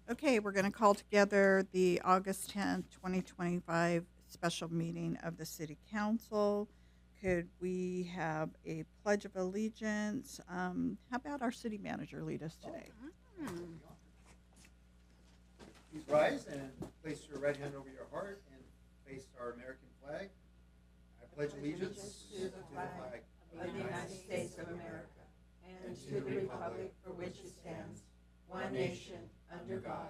Okay, we're going to call together the August 10th, 2025 special meeting of the City Council. Could we have a pledge of allegiance? How about our city manager lead us today? Please rise and place your right hand over your heart and face our American flag. I pledge allegiance to the flag of the United States of America and to the republic for which it stands, one nation, under God,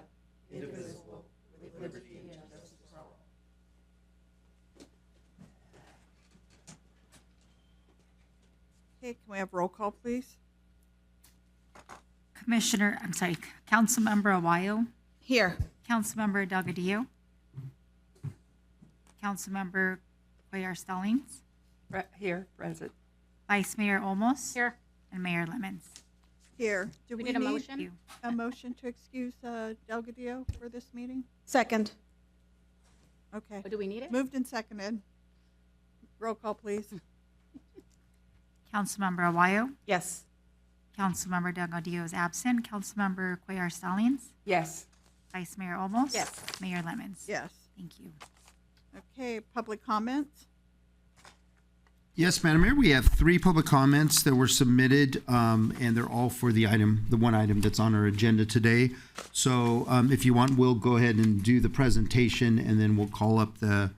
indivisible, with liberty and justice for all. Okay, can we have roll call, please? Councilmember Aguayo, Here. Councilmember Delgadillo, Councilmember Cuellar Stallings, Here, present. Vice Mayor Olmos, Here. and Mayor Lemons. Here. Do We we need a need motion? Thank you. a motion to excuse Delgadillo for this meeting? Second. Okay. Oh, do we need it? Moved and seconded. Roll call, please. Councilmember Aguayo, Yes. Councilmember Delgadillo is absent, Councilmember Cuellar Stallings, Yes. Vice Mayor Olmos. Yes. Mayor Lemons. Yes. Thank you. Okay, public comments? Yes, Madam Mayor, we have 3 public comments that were submitted, and they're all for the one item that's on our agenda today. So if you want, we'll go ahead and do the presentation, and then we'll call up the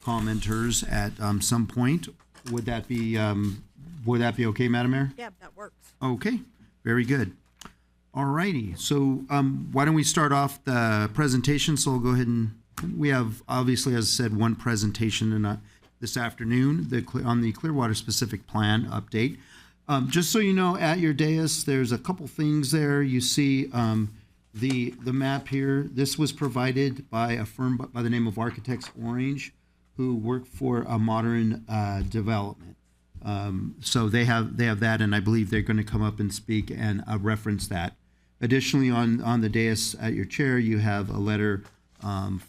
commenters at some point. Would that be okay, Madam Mayor? Yeah, that works. Okay, very good. All righty, so why don't we start off the presentation? So we'll go ahead and, we have, obviously, as I said, one presentation this afternoon on the Clearwater Specific Plan update. Just so you know, at your dais, there's a couple things there. You see the map here. This was provided by a firm by the name of Architects Orange, who work for a modern development. So they have that, and I believe they're going to come up and speak and reference that. Additionally, on the dais at your chair, you have a letter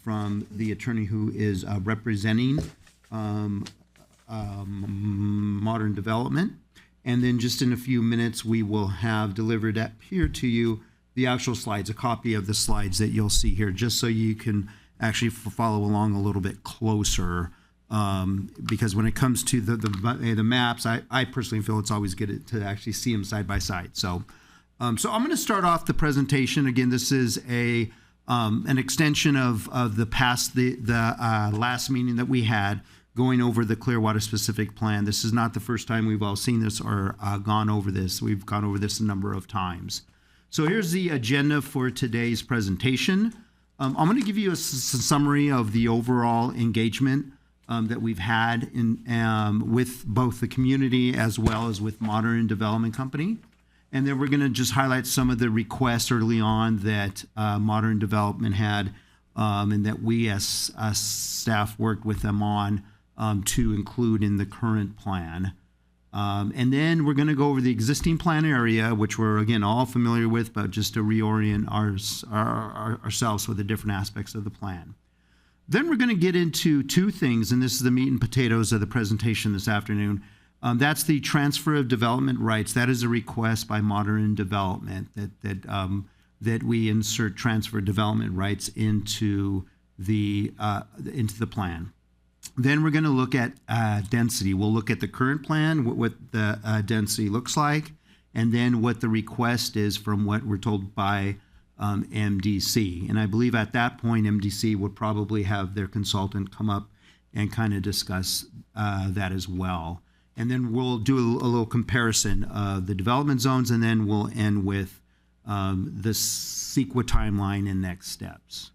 from the attorney who is representing modern development. And then just in a few minutes, we will have delivered up here to you the actual slides, a copy of the slides that you'll see here, just so you can actually follow along a little bit closer. Because when it comes to the maps, I personally feel it's always good to actually see them side by side. So I'm going to start off the presentation. Again, this is an extension of the last meeting that we had, going over the Clearwater Specific Plan. This is not the first time we've all seen this or gone over this. We've gone over this a number of times. So here's the agenda for today's presentation. I'm going to give you a summary of the overall engagement that we've had with both the community as well as with Modern Development Company. And then we're going to just highlight some of the requests early on that Modern Development had, and that we as staff worked with them on to include in the current plan. And then we're going to go over the existing plan area, which we're, again, all familiar with, but just to reorient ourselves with the different aspects of the plan. Then we're going to get into 2 things, and this is the meat and potatoes of the presentation this afternoon. That's the transfer of development rights. That is a request by Modern Development that we insert transfer development rights into the plan. Then we're going to look at density. We'll look at the current plan, what the density looks like, and then what the request is from what we're told by MDC. And I believe at that point, MDC would probably have their consultant come up and kind of discuss that as well. And then we'll do a little comparison of the development zones, and then we'll end with the CEQA timeline and next steps.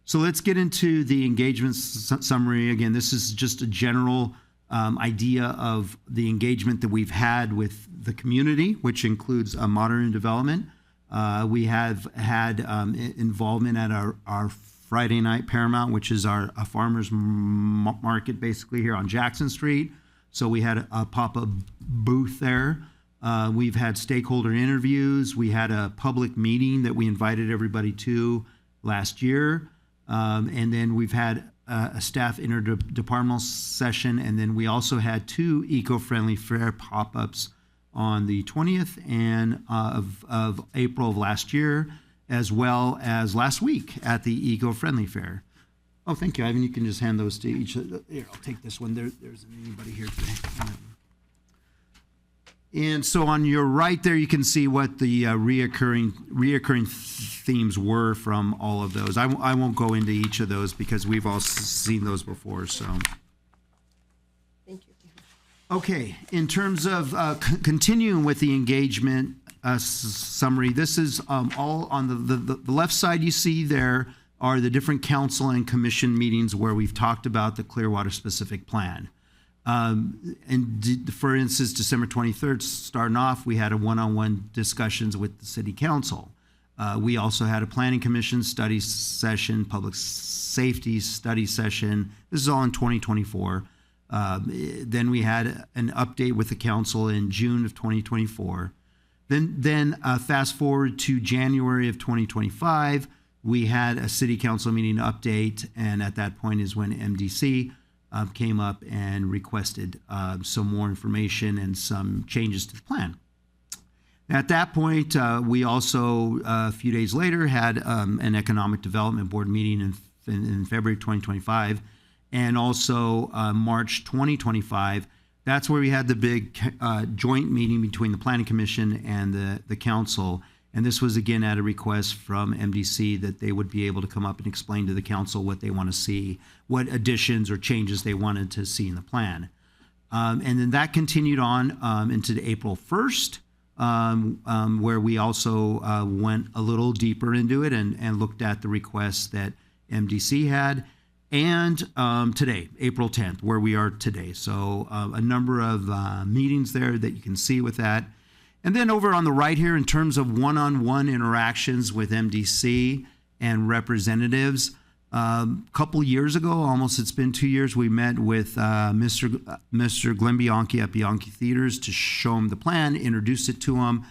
So let's get into the engagement summary. Again, this is just a general idea of the engagement that we've had with the community, which includes Modern Development. We have had involvement at our Friday night Paramount, which is our farmers market basically here on Jackson Street. So we had a pop-up booth there. We've had stakeholder interviews. We had a public meeting that we invited everybody to last year. And then we've had a staff interdepartmental session. And then we also had 2 eco-friendly fair pop-ups on the 20th of April of last year. as well as last week at the Eco-Friendly Fair. Oh, thank you, Ivan. You can just hand those to each. Here, I'll take this one. There isn't anybody here today. And so on your right there, you can see what the reoccurring themes were from all of those. I won't go into each of those because we've all seen those before. So, Thank you. okay, in terms of continuing with the engagement summary, this is all on the left side. You see there are the different council and commission meetings where we've talked about the Clearwater specific plan. For instance, December 23rd, starting off, we had a one-on-one discussions with the city council. We also had a planning commission study session, public safety study session. This is all in 2024. Then we had an update with the council in June of 2024. Then fast forward to January of 2025, we had a city council meeting update, and at that point is when MDC came up and requested some more information and some changes to the plan. At that point, we also, a few days later, had an economic development board meeting in February 2025, and also March 2025. That's where we had the big joint meeting between the Planning Commission and the council. And this was, again, at a request from MDC that they would be able to come up and explain to the council what they want to see, what additions or changes they wanted to see in the plan. And then that continued on into April 1st, where we also went a little deeper into it and looked at the requests that MDC had. And today, April 10th, where we are today. So a number of meetings there that you can see with that. And then over on the right here, in terms of one-on-one interactions with MDC and representatives, a couple years ago, almost it's been 2 years, we met with Mr. Glenn Bianchi at Bianchi Theaters to show him the plan, introduce it to him,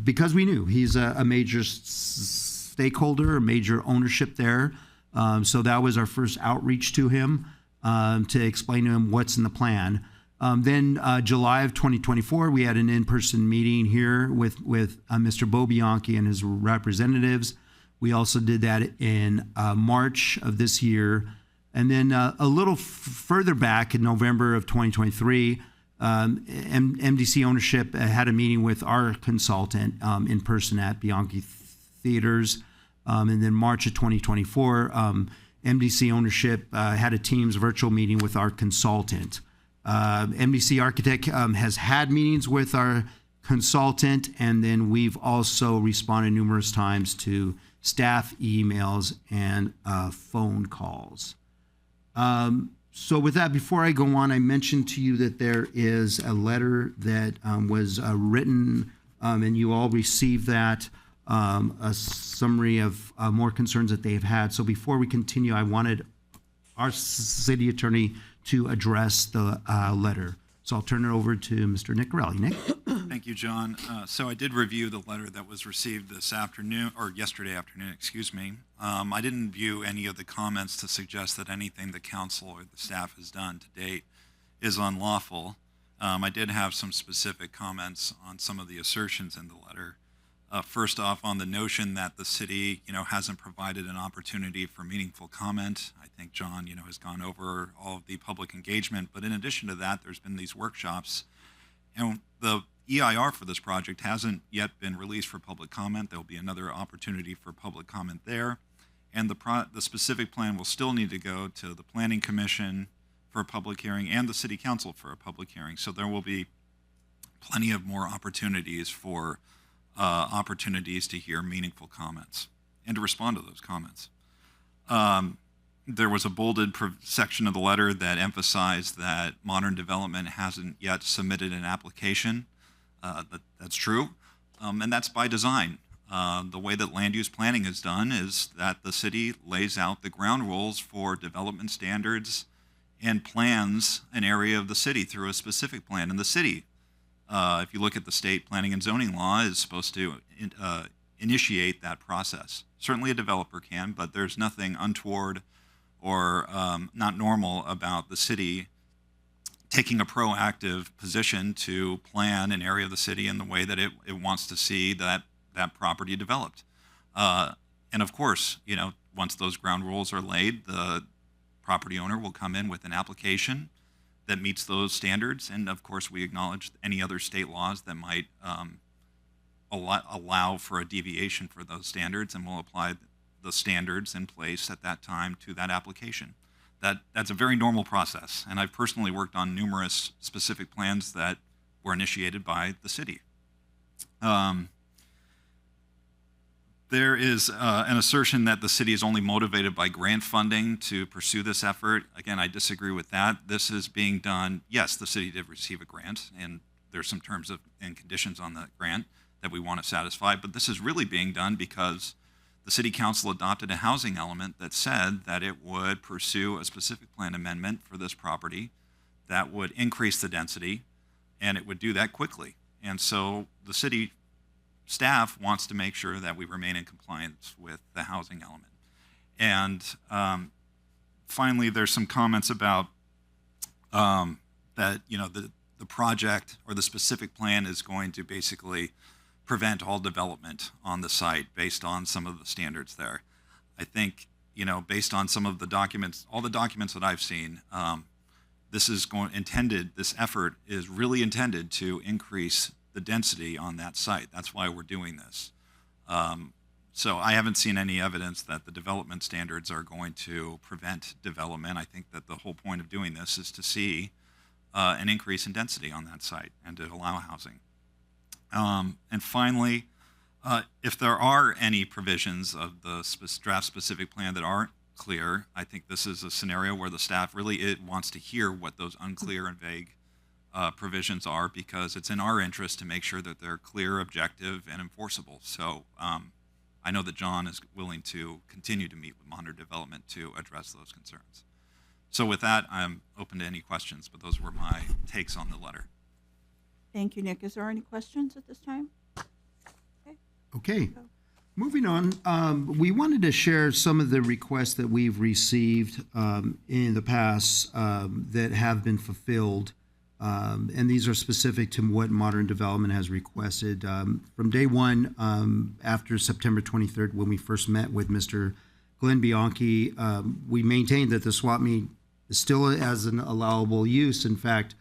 because we knew he's a major stakeholder, a major ownership there. So that was our first outreach to him to explain to him what's in the plan. Then July of 2024, we had an in-person meeting here with Mr. Bo Bianchi and his representatives. We also did that in March of this year. And then a little further back in November of 2023, MDC ownership had a meeting with our consultant in person at Bianchi Theaters. And then March of 2024, MDC ownership had a Teams virtual meeting with our consultant. MDC Architect has had meetings with our consultant, and then we've also responded numerous times to staff emails and phone calls. So with that, before I go on, I mentioned to you that there is a letter that was written, and you all received that, a summary of more concerns that they've had. So before we continue, I wanted our city attorney to address the letter. So I'll turn it over to Mr. Nick Corelli. Nick? Thank you, John. So I did review the letter that was received this afternoon, or yesterday afternoon, excuse me. I didn't view any of the comments to suggest that anything the council or the staff has done to date is unlawful. I did have some specific comments on some of the assertions in the letter. First off, on the notion that the city, hasn't provided an opportunity for meaningful comment. I think John, has gone over all of the public engagement. But in addition to that, there's been these workshops. And the EIR for this project hasn't yet been released for public comment. There'll be another opportunity for public comment there. And the specific plan will still need to go to the Planning Commission for a public hearing and the City Council for a public hearing. So there will be plenty of more opportunities for opportunities to hear meaningful comments and to respond to those comments. There was a bolded section of the letter that emphasized that modern development hasn't yet submitted an application. That's true, and that's by design. The way that land use planning is done is that the city lays out the ground rules for development standards and plans an area of the city through a specific plan. And the city, if you look at the state planning and zoning law, is supposed to initiate that process. Certainly a developer can, but there's nothing untoward or not normal about the city taking a proactive position to plan an area of the city in the way that it wants to see that property developed. And of course, once those ground rules are laid, the property owner will come in with an application that meets those standards. And of course, we acknowledge any other state laws that might allow for a deviation for those standards, and we'll apply the standards in place at that time to that application. That's a very normal process, and I've personally worked on numerous specific plans that were initiated by the city. There is an assertion that the city is only motivated by grant funding to pursue this effort. Again, I disagree with that. This is being done, yes, the city did receive a grant, and there's some terms and conditions on that grant that we want to satisfy, but this is really being done because the city council adopted a housing element that said that it would pursue a specific plan amendment for this property that would increase the density, and it would do that quickly. And so the city staff wants to make sure that we remain in compliance with the housing element. And finally, there's some comments about that, the project or the specific plan is going to basically prevent all development on the site based on some of the standards there. I think, based on some of the documents, all the documents that I've seen, this effort is really intended to increase the density on that site. That's why we're doing this. So I haven't seen any evidence that the development standards are going to prevent development. I think that the whole point of doing this is to see an increase in density on that site and to allow housing. And finally, if there are any provisions of the draft-specific plan that aren't clear, I think this is a scenario where the staff really wants to hear what those unclear and vague provisions are, because it's in our interest to make sure that they're clear, objective, and enforceable. So I know that John is willing to continue to meet with Monitor Development to address those concerns. So with that, I'm open to any questions, but those were my takes on the letter. Thank you, Nick. Is there any questions at this time? Okay. Moving on, we wanted to share some of the requests that we've received in the past that have been fulfilled. And these are specific to what Modern Development has requested. From day one, after September 23rd, when we first met with Mr. Glenn Bianchi, we maintained that the swap meet is still as an allowable use. In fact,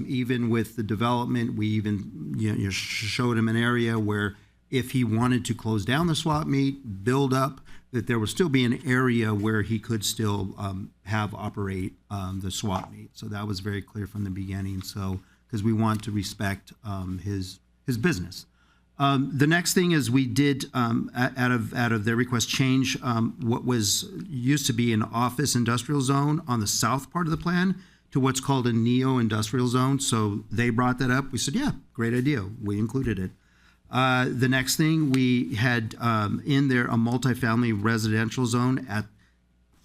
even with the development, we even showed him an area where if he wanted to close down the swap meet, build up, that there would still be an area where he could still operate the swap meet. So that was very clear from the beginning. So because we want to respect his business. The next thing is we did out of their request change what was used to be an office industrial zone on the south part of the plan to what's called a neo-industrial zone. So they brought that up. We said, yeah, great idea. We included it. The next thing, we had in there a multifamily residential zone at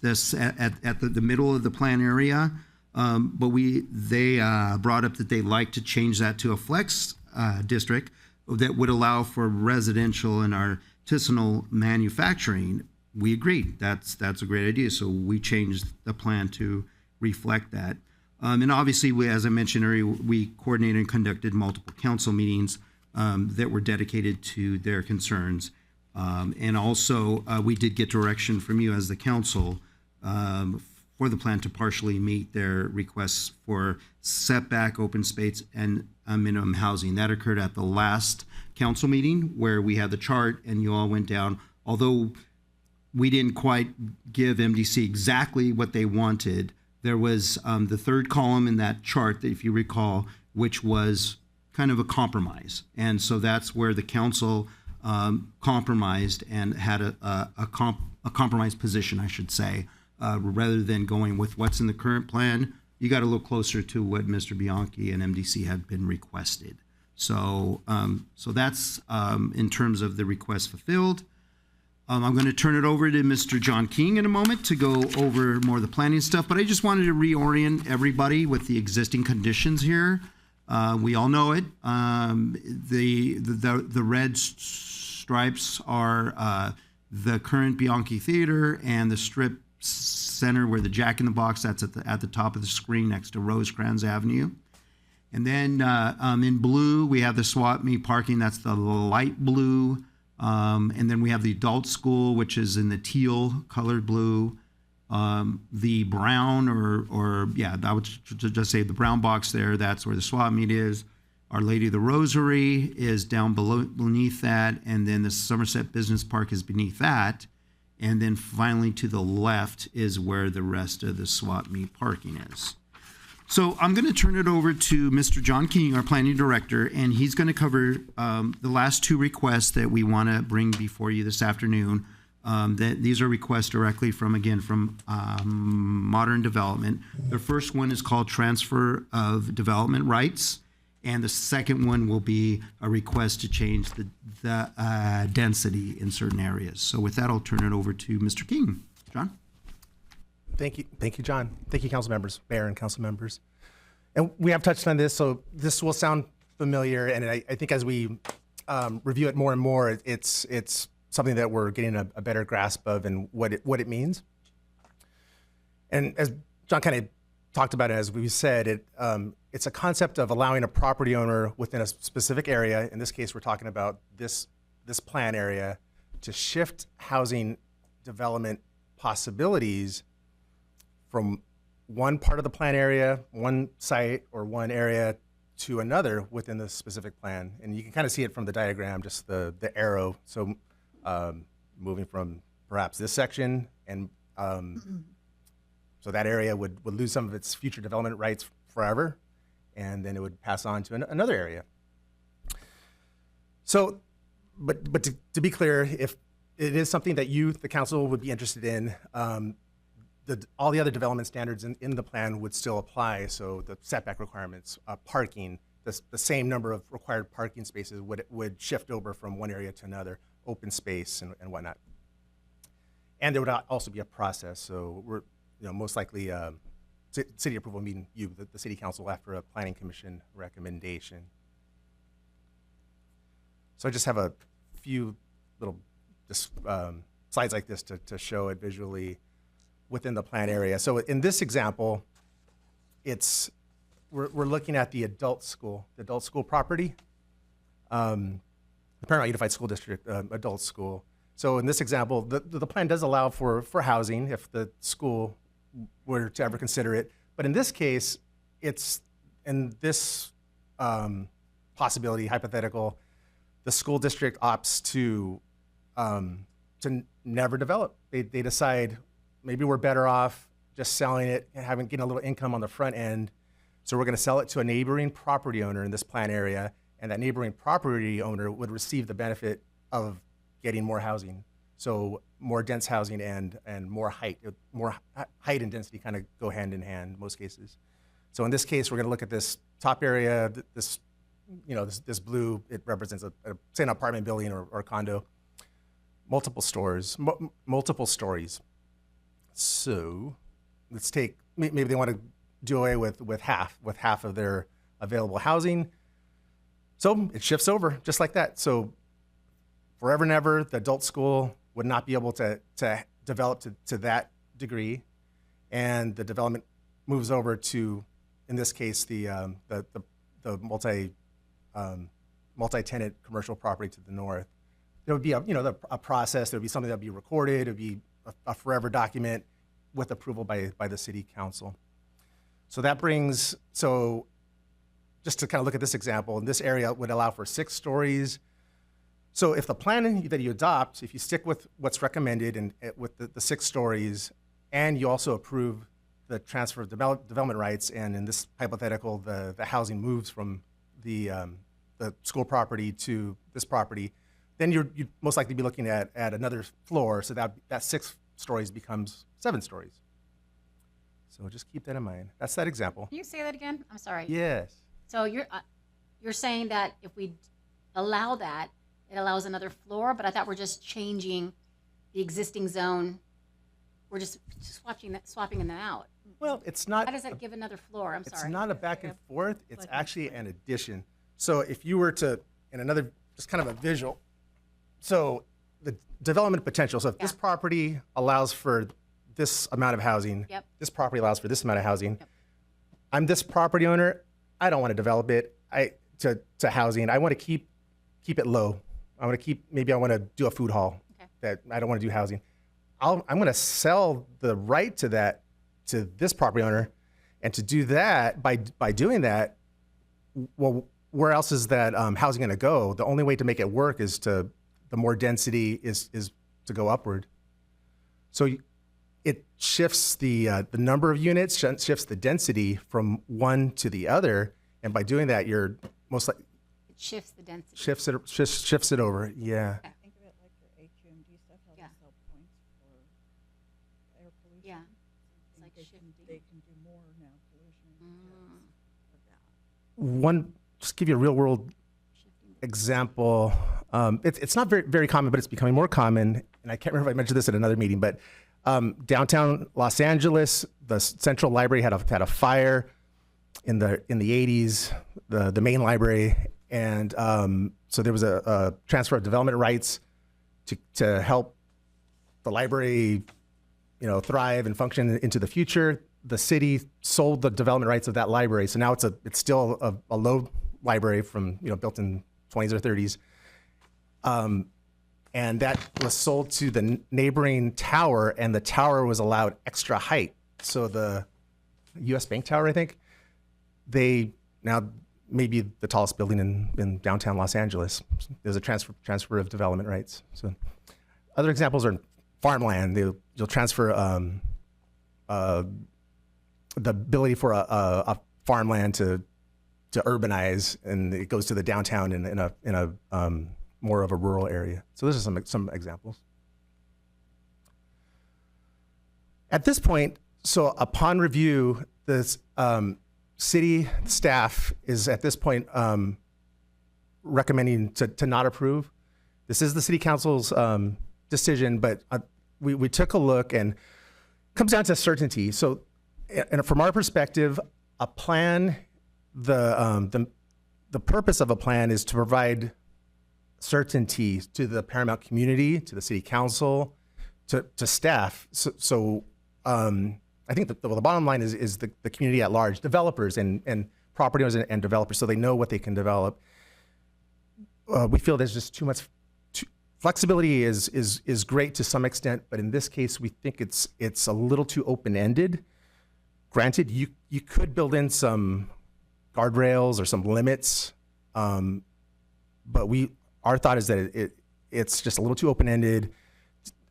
the middle of the plan area. But they brought up that they'd like to change that to a flex district that would allow for residential and artisanal manufacturing. We agreed. That's a great idea. So we changed the plan to reflect that. And obviously, as I mentioned earlier, we coordinated and conducted multiple council meetings that were dedicated to their concerns. And also, we did get direction from you as the council for the plan to partially meet their requests for setback, open space, and minimum housing. That occurred at the last council meeting where we had the chart and you all went down. Although we didn't quite give MDC exactly what they wanted, there was the third column in that chart, that if you recall, which was kind of a compromise. And so that's where the council compromised and had a compromised position, I should say, rather than going with what's in the current plan. You got to look closer to what Mr. Bianchi and MDC had been requested. So that's in terms of the request fulfilled. I'm going to turn it over to Mr. John King in a moment to go over more of the planning stuff, but I just wanted to reorient everybody with the existing conditions here. We all know it. The red stripes are the current Bianchi Theater and the Strip Center where the Jack in the Box, that's at the top of the screen next to Rosecrans Avenue. And then in blue, we have the swap meet parking. That's the light blue And then we have the adult school, which is in the teal colored blue. The brown I would just say the brown box there, that's where the swap meet is. Our Lady of the Rosary is down beneath that, and then the Somerset Business Park is beneath that. And then finally to the left is where the rest of the swap meet parking is. So I'm going to turn it over to Mr. John King, our planning director, and he's going to cover the last two requests that we want to bring before you this afternoon. That these are requests directly from Modern Development. The first one is called Transfer of Development Rights, and the second one will be a request to change the density in certain areas. So with that, I'll turn it over to Mr. King. John? Thank you, John. Thank you, council members, mayor and council members. And we have touched on this, so this will sound familiar. And I think as we review it more and more, it's something that we're getting a better grasp of and what it means. And as John kind of talked about it, as we said, it's a concept of allowing a property owner within a specific area. In this case, we're talking about this plan area to shift housing development possibilities from one part of the plan area, one site or one area to another within the specific plan. And you can kind of see it from the diagram, just the arrow. So moving from perhaps this section, and so that area would lose some of its future development rights forever, and then it would pass on to another area. So, but to be clear, if it is something that you, the council, would be interested in, all the other development standards in the plan would still apply. So the setback requirements, parking, the same number of required parking spaces would shift over from one area to another, open space and whatnot. And there would also be a process. So we're most likely city approval meeting the city council after a planning commission recommendation. So I just have a few little slides like this to show it visually within the plan area. So in this example, we're looking at the adult school property, the Paramount Unified School District adult school. So in this example, the plan does allow for housing if the school were to ever consider it. But in this case, it's in this possibility, hypothetical, the school district opts to never develop. They decide maybe we're better off just selling it and getting a little income on the front end. So we're going to sell it to a neighboring property owner in this plan area, and that neighboring property owner would receive the benefit of getting more housing. So more dense housing and more height and density kind of go hand in hand in most cases. So in this case, we're going to look at this top area, this blue, it represents say an apartment building or condo, multiple stories. So let's take, maybe they want to do away with half of their available housing. So it shifts over just like that. So forever and ever, the adult school would not be able to develop to that degree. And the development moves over to, in this case, the multi-tenant commercial property to the north. There would be a process. There would be something that would be recorded. It would be a forever document with approval by the city council. So that brings, just to kind of look at this example, this area would allow for 6 stories. So if the plan that you adopt, if you stick with what's recommended and with the 6 stories, and you also approve the transfer of development rights, and in this hypothetical, the housing moves from the school property to this property, then you'd most likely be looking at another floor, so that 6 stories becomes 7 stories. So just keep that in mind. That's that example. Can you say that again? I'm sorry. Yes. So you're saying that if we allow that, it allows another floor, but I thought we're just changing the existing zone. We're just swapping them out. Well, it's not. How does that give another floor? I'm sorry. It's not a back and forth. It's actually an addition. So if you were to, in another, just kind of a visual, so the development potential. So if this property allows for this amount of housing, this property allows for this amount of housing. I'm this property owner. I don't want to develop it to housing. I want to keep it low. I want to keep, maybe I want to do a food hall Okay. that I don't want to do housing. I'm going to sell the right to that to this property owner. And to do that, by doing that, well, where else is that housing going to go? The only way to make it work is the more density is to go upward. So it shifts the number of units, shifts the density from one to the other, and by doing that, you're most likely It shifts the density. shifts it over. Yeah. Okay. Think of it like your HUMD stuff, how Yeah. they sell points for air pollution. Yeah. And like they shifting. they can do more now pollution Mm. because of that. One, just give you a real world Shifting. example. It's not very common, but it's becoming more common. And I can't remember if I mentioned this at another meeting, but downtown Los Angeles, the Central Library had a fire in the 80s, the main library, and so there was a transfer of development rights to help the library, thrive and function into the future. The city sold the development rights of that library, so now it's still a low library from built in 20s or 30s, and that was sold to the neighboring tower, and the tower was allowed extra height. So the U.S. Bank Tower, I think, they now may be the tallest building in downtown Los Angeles. There's a transfer of development rights. So other examples are farmland. You'll transfer the ability for a farmland to urbanize, and it goes to the downtown in a more of a rural area. So those are some examples. At this point, so upon review, this city staff is at this point recommending to not approve. This is the city council's decision, but we took a look, and it comes down to certainty. So, and from our perspective, a plan, the purpose of a plan is to provide certainty to the Paramount community, to the city council, to staff. So I think the bottom line is the community at large, developers and property owners and developers, so they know what they can develop. We feel there's just too much flexibility is great to some extent, but in this case, we think it's a little too open-ended. Granted, you could build in some guardrails or some limits, but our thought is that it's just a little too open-ended,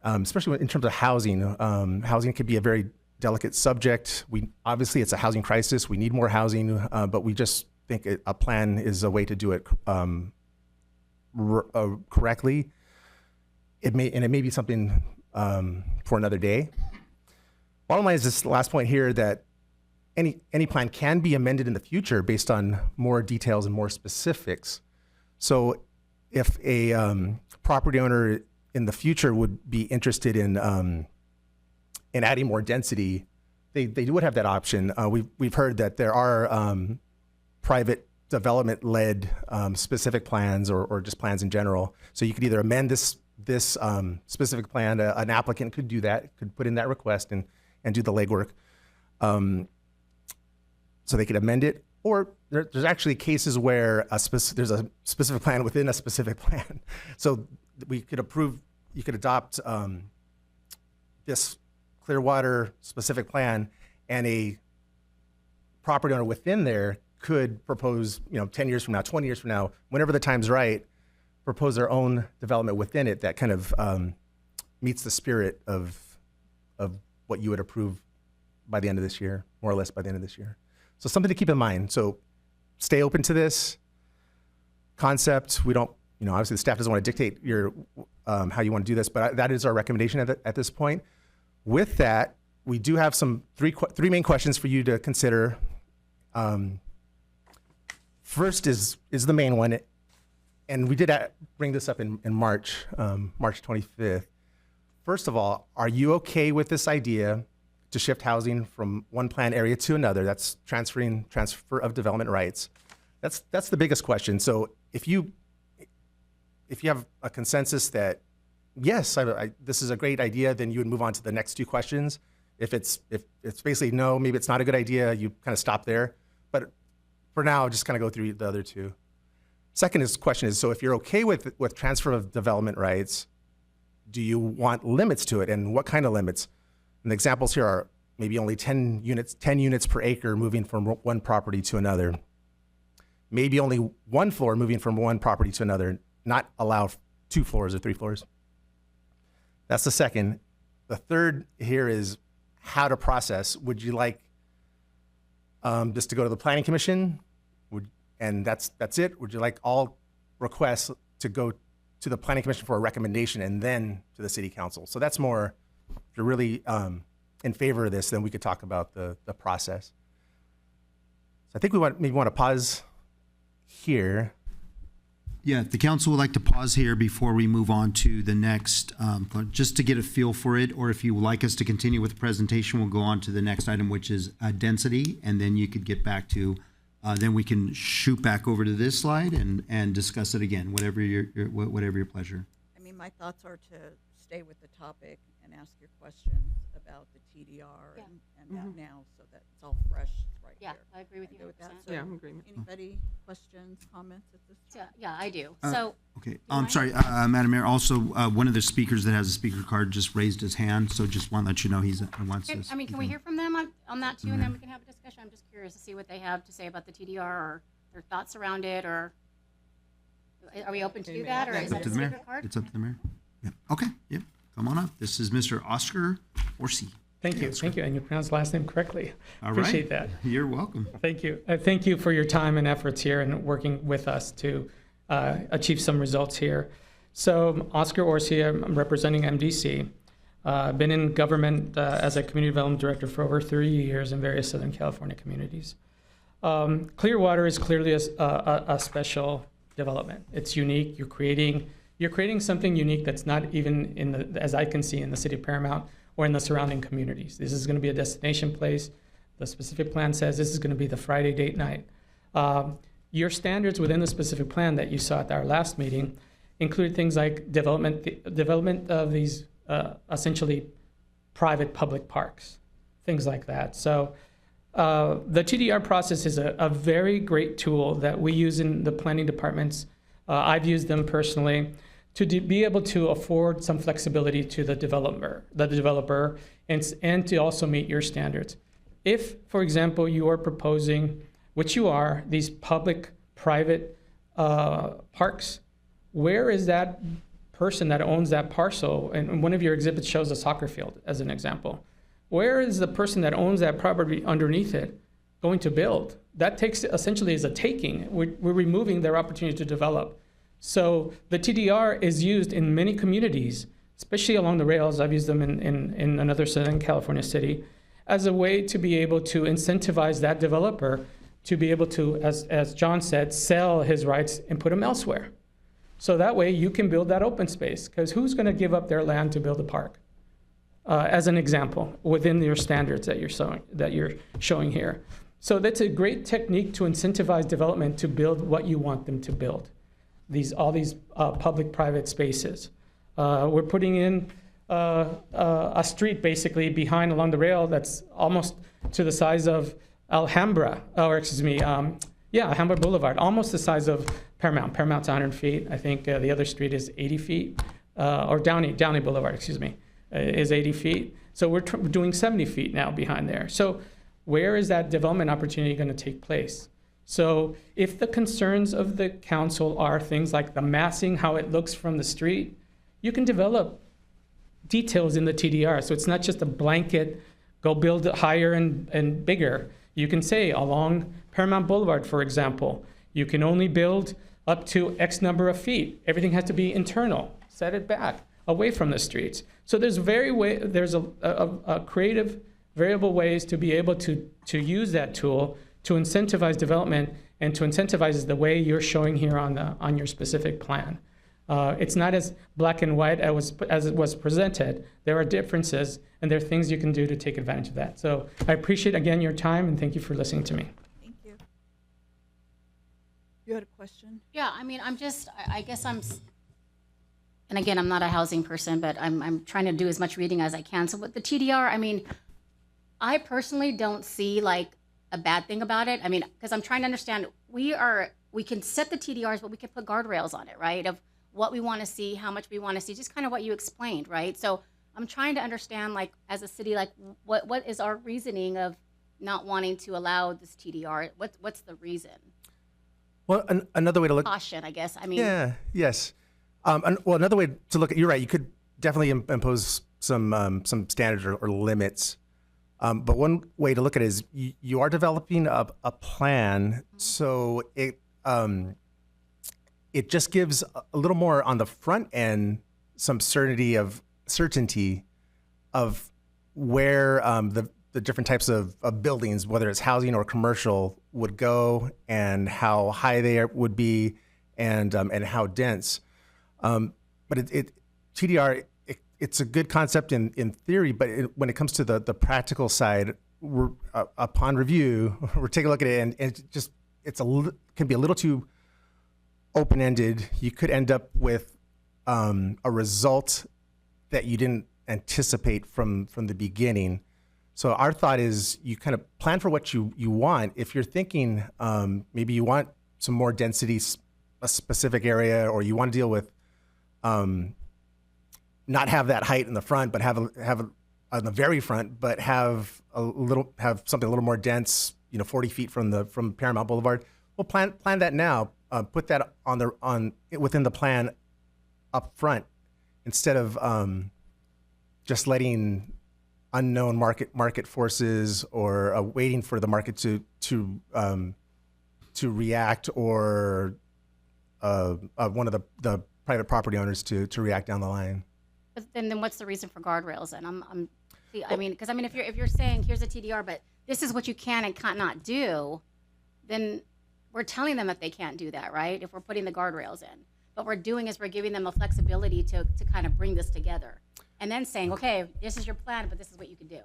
especially in terms of housing. Housing could be a very delicate subject. Obviously it's a housing crisis. We need more housing, but we just think a plan is a way to do it correctly. It may be something for another day. Bottom line is this last point here, that any plan can be amended in the future based on more details and more specifics. So if a property owner in the future would be interested in adding more density, they would have that option. We've heard that there are private development-led specific plans or just plans in general. So you could either amend this specific plan. An applicant could do that, could put in that request and do the legwork. So they could amend it, or there's actually cases where there's a specific plan within a specific plan. So you could adopt this Clearwater specific plan, and a property owner within there could propose, 10 years from now, 20 years from now, whenever the time's right, propose their own development within it that kind of meets the spirit of what you would approve by the end of this year, more or less by the end of this year. So something to keep in mind. So stay open to this concept. We don't, obviously the staff doesn't want to dictate how you want to do this, but that is our recommendation at this point. With that, we do have three main questions for you to consider. First is the main one, and we did bring this up in March 25th. First of all, are you okay with this idea to shift housing from one plan area to another? That's transfer of development rights. That's the biggest question. So if you have a consensus that yes, this is a great idea, then you would move on to the next two questions. If it's basically no, maybe it's not a good idea, you kind of stop there. But for now, just kind of go through the other two. question is, so if you're okay with transfer of development rights, do you want limits to it, and what kind of limits? And the examples here are maybe only 10 units per acre moving from one property to another. Maybe only one floor moving from one property to another, not allow 2 floors or 3 floors. That's the second. The third here is how to process. Would you like just to go to the Planning Commission? And that's it? Would you like all requests to go to the Planning Commission for a recommendation and then to the City Council? So that's more, if you're really in favor of this, then we could talk about the process. So I think we maybe want to pause here. Yeah, if the council would like to pause here before we move on to the next, just to get a feel for it, or if you would like us to continue with the presentation, we'll go on to the next item, which is density, and then you could get back to, then we can shoot back over to this slide and discuss it again, whatever your pleasure. I mean, my thoughts are to stay with the topic and ask your questions about the TDR Yeah. and that now, so that it's all fresh right Yeah, here. I agree with you. Go with that. 100%. So Yeah, I'm in agreement. Anybody questions, comments at this time? Yeah, I do. So, Okay, mind? I'm sorry, Madam Mayor, also, one of the speakers that has a speaker card just raised his hand, so just want to let you know he wants can, this. I mean, can we hear from them on that too, and then we can have a discussion? I'm just curious to see what they have to say about the TDR or their thoughts around it, or are we open to do that, or Yeah, is It's up that to a the mayor. speaker card? It's up to the mayor. Yeah, okay, yeah, come on up. This is Mr. Oscar Orsi. Thank you, and you pronounced the last name correctly. All right. Appreciate that. You're welcome. Thank you. Thank you for your time and efforts here and working with us to achieve some results here. So I'm Oscar Orsi, I'm representing MDC. I've been in government as a community development director for over 30 years in various Southern California communities. Clearwater is clearly a special development. It's unique. You're creating something unique that's not even in the, as I can see, in the city of Paramount or in the surrounding communities. This is going to be a destination place. The specific plan says this is going to be the Friday date night. Your standards within the specific plan that you saw at our last meeting include things like development of these essentially private public parks, things like that. So the TDR process is a very great tool that we use in the planning departments. I've used them personally to be able to afford some flexibility to the developer, and to also meet your standards. If, for example, you are proposing, which you are, these public-private parks, where is that person that owns that parcel? And one of your exhibits shows a soccer field as an example. Where is the person that owns that property underneath it going to build? That takes essentially as a taking. We're removing their opportunity to develop. So the TDR is used in many communities, especially along the rails. I've used them in another Southern California city, as a way to be able to incentivize that developer to be able to, as John said, sell his rights and put them elsewhere. So that way you can build that open space, because who's going to give up their land to build a park? As an example, within your standards that you're showing here. So that's a great technique to incentivize development to build what you want them to build. All these public-private spaces. We're putting in a street basically behind along the rail that's almost to the size of Alhambra Boulevard, almost the size of Paramount. Paramount's 100 feet. I think the other street is 80 feet, or Downey Boulevard, is 80 feet. So we're doing 70 feet now behind there. So where is that development opportunity going to take place? So if the concerns of the council are things like the massing, how it looks from the street, you can develop details in the TDR. So it's not just a blanket, go build it higher and bigger. You can say along Paramount Boulevard, for example, you can only build up to X number of feet. Everything has to be internal, set it back, away from the streets. So there's a creative, variable ways to be able to use that tool to incentivize development, and to incentivize the way you're showing here on your specific plan. It's not as black and white as it was presented. There are differences, and there are things you can do to take advantage of that. So I appreciate, again, your time, and thank you for listening to me. Thank you. You had a question? Yeah, I mean, I guess and again, I'm not a housing person, but I'm trying to do as much reading as I can. So with the TDR, I mean, I personally don't see like a bad thing about it. I mean, because I'm trying to understand, we we can set the TDRs, but we can put guardrails on it, right? Of what we want to see, how much we want to see, just kind of what you explained, right? So I'm trying to understand, like, as a city, like, what is our reasoning of not wanting to allow this TDR? What's the reason? Well, another way to look. Caution, I guess. I mean, Yeah. Yes. Well, another way to look at. You're right. You could definitely impose some standards or limits. But one way to look at it is you are developing a plan, so it just gives a little more on the front end, some certainty of where the different types of buildings, whether it's housing or commercial, would go, and how high they would be, and how dense. But TDR, it's a good concept in theory, but when it comes to the practical side, upon review, we're taking a look at it, and it just can be a little too open-ended. You could end up with a result that you didn't anticipate from the beginning. So our thought is you kind of plan for what you want. If you're thinking maybe you want some more density, a specific area, or you want to deal with not have that height in the front, but have on the very front, but have something a little more dense, 40 feet from Paramount Boulevard. Well, plan that now. Put that within the plan up front, instead of just letting unknown market forces, or waiting for the market to react, or one of the private property owners to react down the line. but then what's the reason for guardrails? And because if you're saying here's a TDR, but this is what you can and cannot do, then we're telling them that they can't do that, right? If we're putting the guardrails in. What we're doing is we're giving them a flexibility to kind of bring this together. And then saying, okay, this is your plan, but this is what you can do.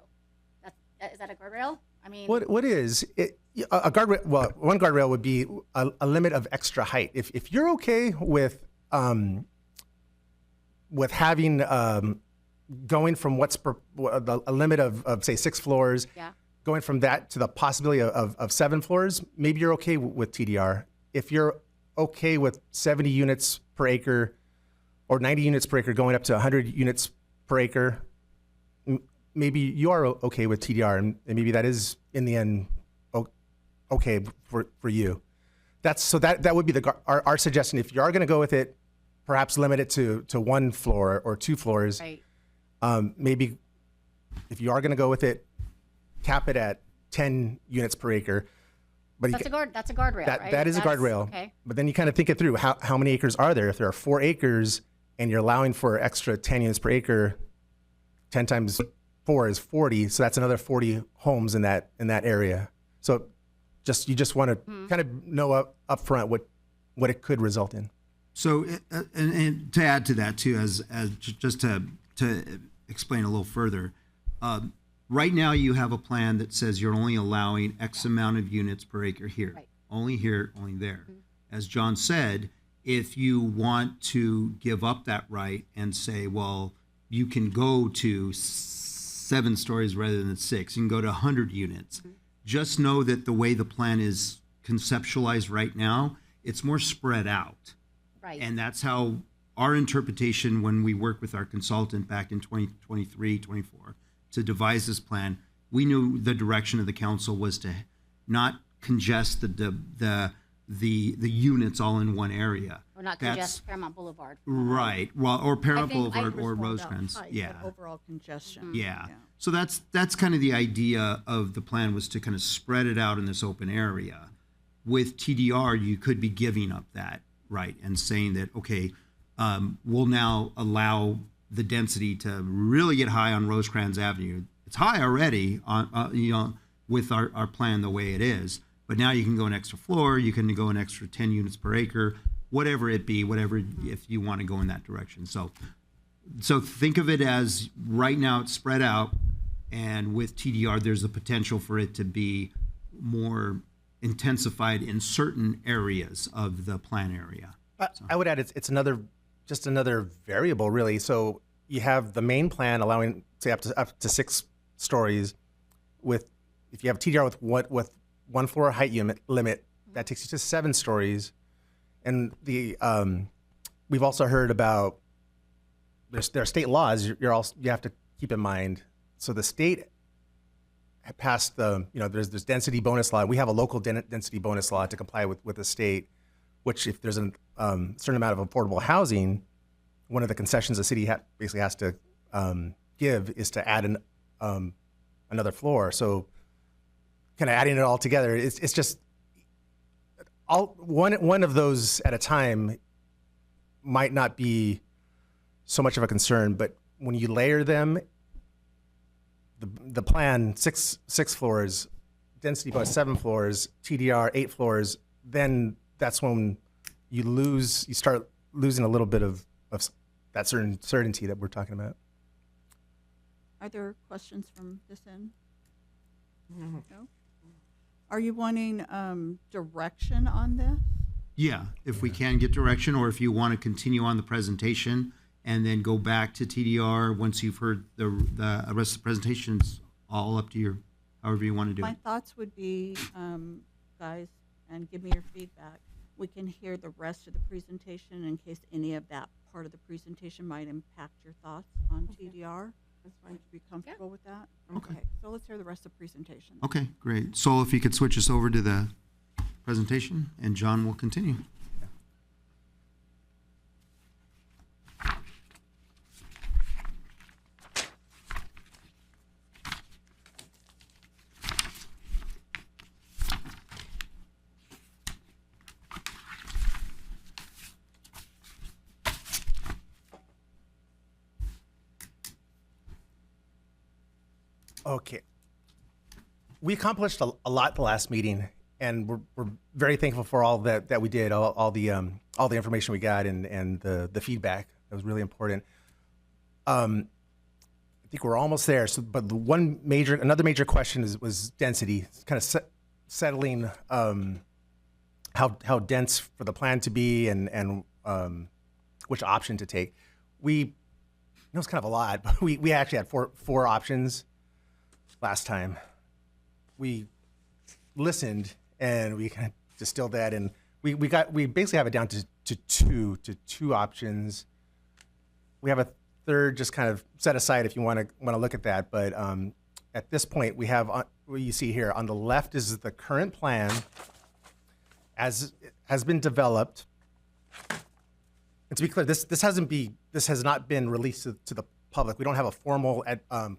Is that a guardrail? I mean, what is it? A guardrail? Well, one guardrail would be a limit of extra height. If you're okay with having going from a limit of say 6 floors, yeah. going from that to the possibility of 7 floors, maybe you're okay with TDR. If you're okay with 70 units per acre or 90 units per acre going up to 100 units per acre, maybe you are okay with TDR, and maybe that is in the end okay for you. That would be our suggestion. If you are going to go with it, perhaps limit it to 1 floor or 2 floors. Right. Maybe if you are going to go with it, cap it at 10 units per acre. But That's a guardrail, right? That is a guardrail. Okay. But then you kind of think it through. How many acres are there? If there are 4 acres and you're allowing for extra 10 units per acre, 10 times 4 is 40. So that's another 40 homes in that area. So you just want to kind of know up front what it could result in. So, and to add to that too, as just to explain a little further, right now you have a plan that says you're only allowing X amount of units per acre here, Right. only here, only there. As John said, if you want to give up that right and say, well, you can go to 7 stories rather than 6, you can go to 100 units. Just know that the way the plan is conceptualized right now, it's more spread out. Right. And that's how our interpretation, when we worked with our consultant back in 2023, 24, to devise this plan, we knew the direction of the council was to not congest the units all in one area. Or not That's- congest Paramount Boulevard. Right. Well, or Paramount Boulevard or Rolled out Rosecrans. height, Yeah. but overall congestion. Yeah. So that's kind of the idea of the plan, was to kind of spread it out in this open area. With TDR, you could be giving up that right and saying that, okay, we'll now allow the density to really get high on Rosecrans Avenue. It's high already on with our plan the way it is, but now you can go an extra floor, you can go an extra 10 units per acre, whatever it be, if you want to go in that direction. So think of it as right now it's spread out, and with TDR, there's the potential for it to be more intensified in certain areas of the plan area. I would add it's another variable, really. So you have the main plan allowing, say, up to 6 stories. If you have TDR with 1 floor height limit, that takes you to 7 stories. And we've also heard about there are state laws you have to keep in mind. So the state passed there's density bonus law. We have a local density bonus law to comply with the state, which if there's a certain amount of affordable housing, one of the concessions the city basically has to give is to add another floor. So kind of adding it all together, it's just one of those at a time might not be so much of a concern, but when you layer them, the plan, six floors, density bonus 7 floors, TDR 8 floors, then that's when you start losing a little bit of that certainty that we're talking about. Are there questions from this end? No? Are you wanting direction on this? Yeah, if we can get direction, or if you want to continue on the presentation and then go back to TDR once you've heard the rest of the presentations, all up to you, however you want to do My it. thoughts would be, guys, and give me your feedback. We can hear the rest of the presentation in case any of that part of the presentation might impact your thoughts on TDR. That's fine. Would you be comfortable with that? Okay. So let's hear the rest of the presentation. Okay, great. Sol, if you could switch us over to the presentation, and John will continue. Okay. We accomplished a lot the last meeting, and we're very thankful for all that we did, all the information we got, and the feedback. That was really important. I think we're almost there. So, but another major question was density, kind of settling how dense for the plan to be, and which option to take. It's kind of a lot, but we actually had four options last time. We listened and we kind of distilled that, and we basically have it down to two options. We have a third just kind of set aside if you want to look at that, but at this point we have what you see here on the left is the current plan as has been developed. And to be clear, this has not been released to the public. We don't have a formal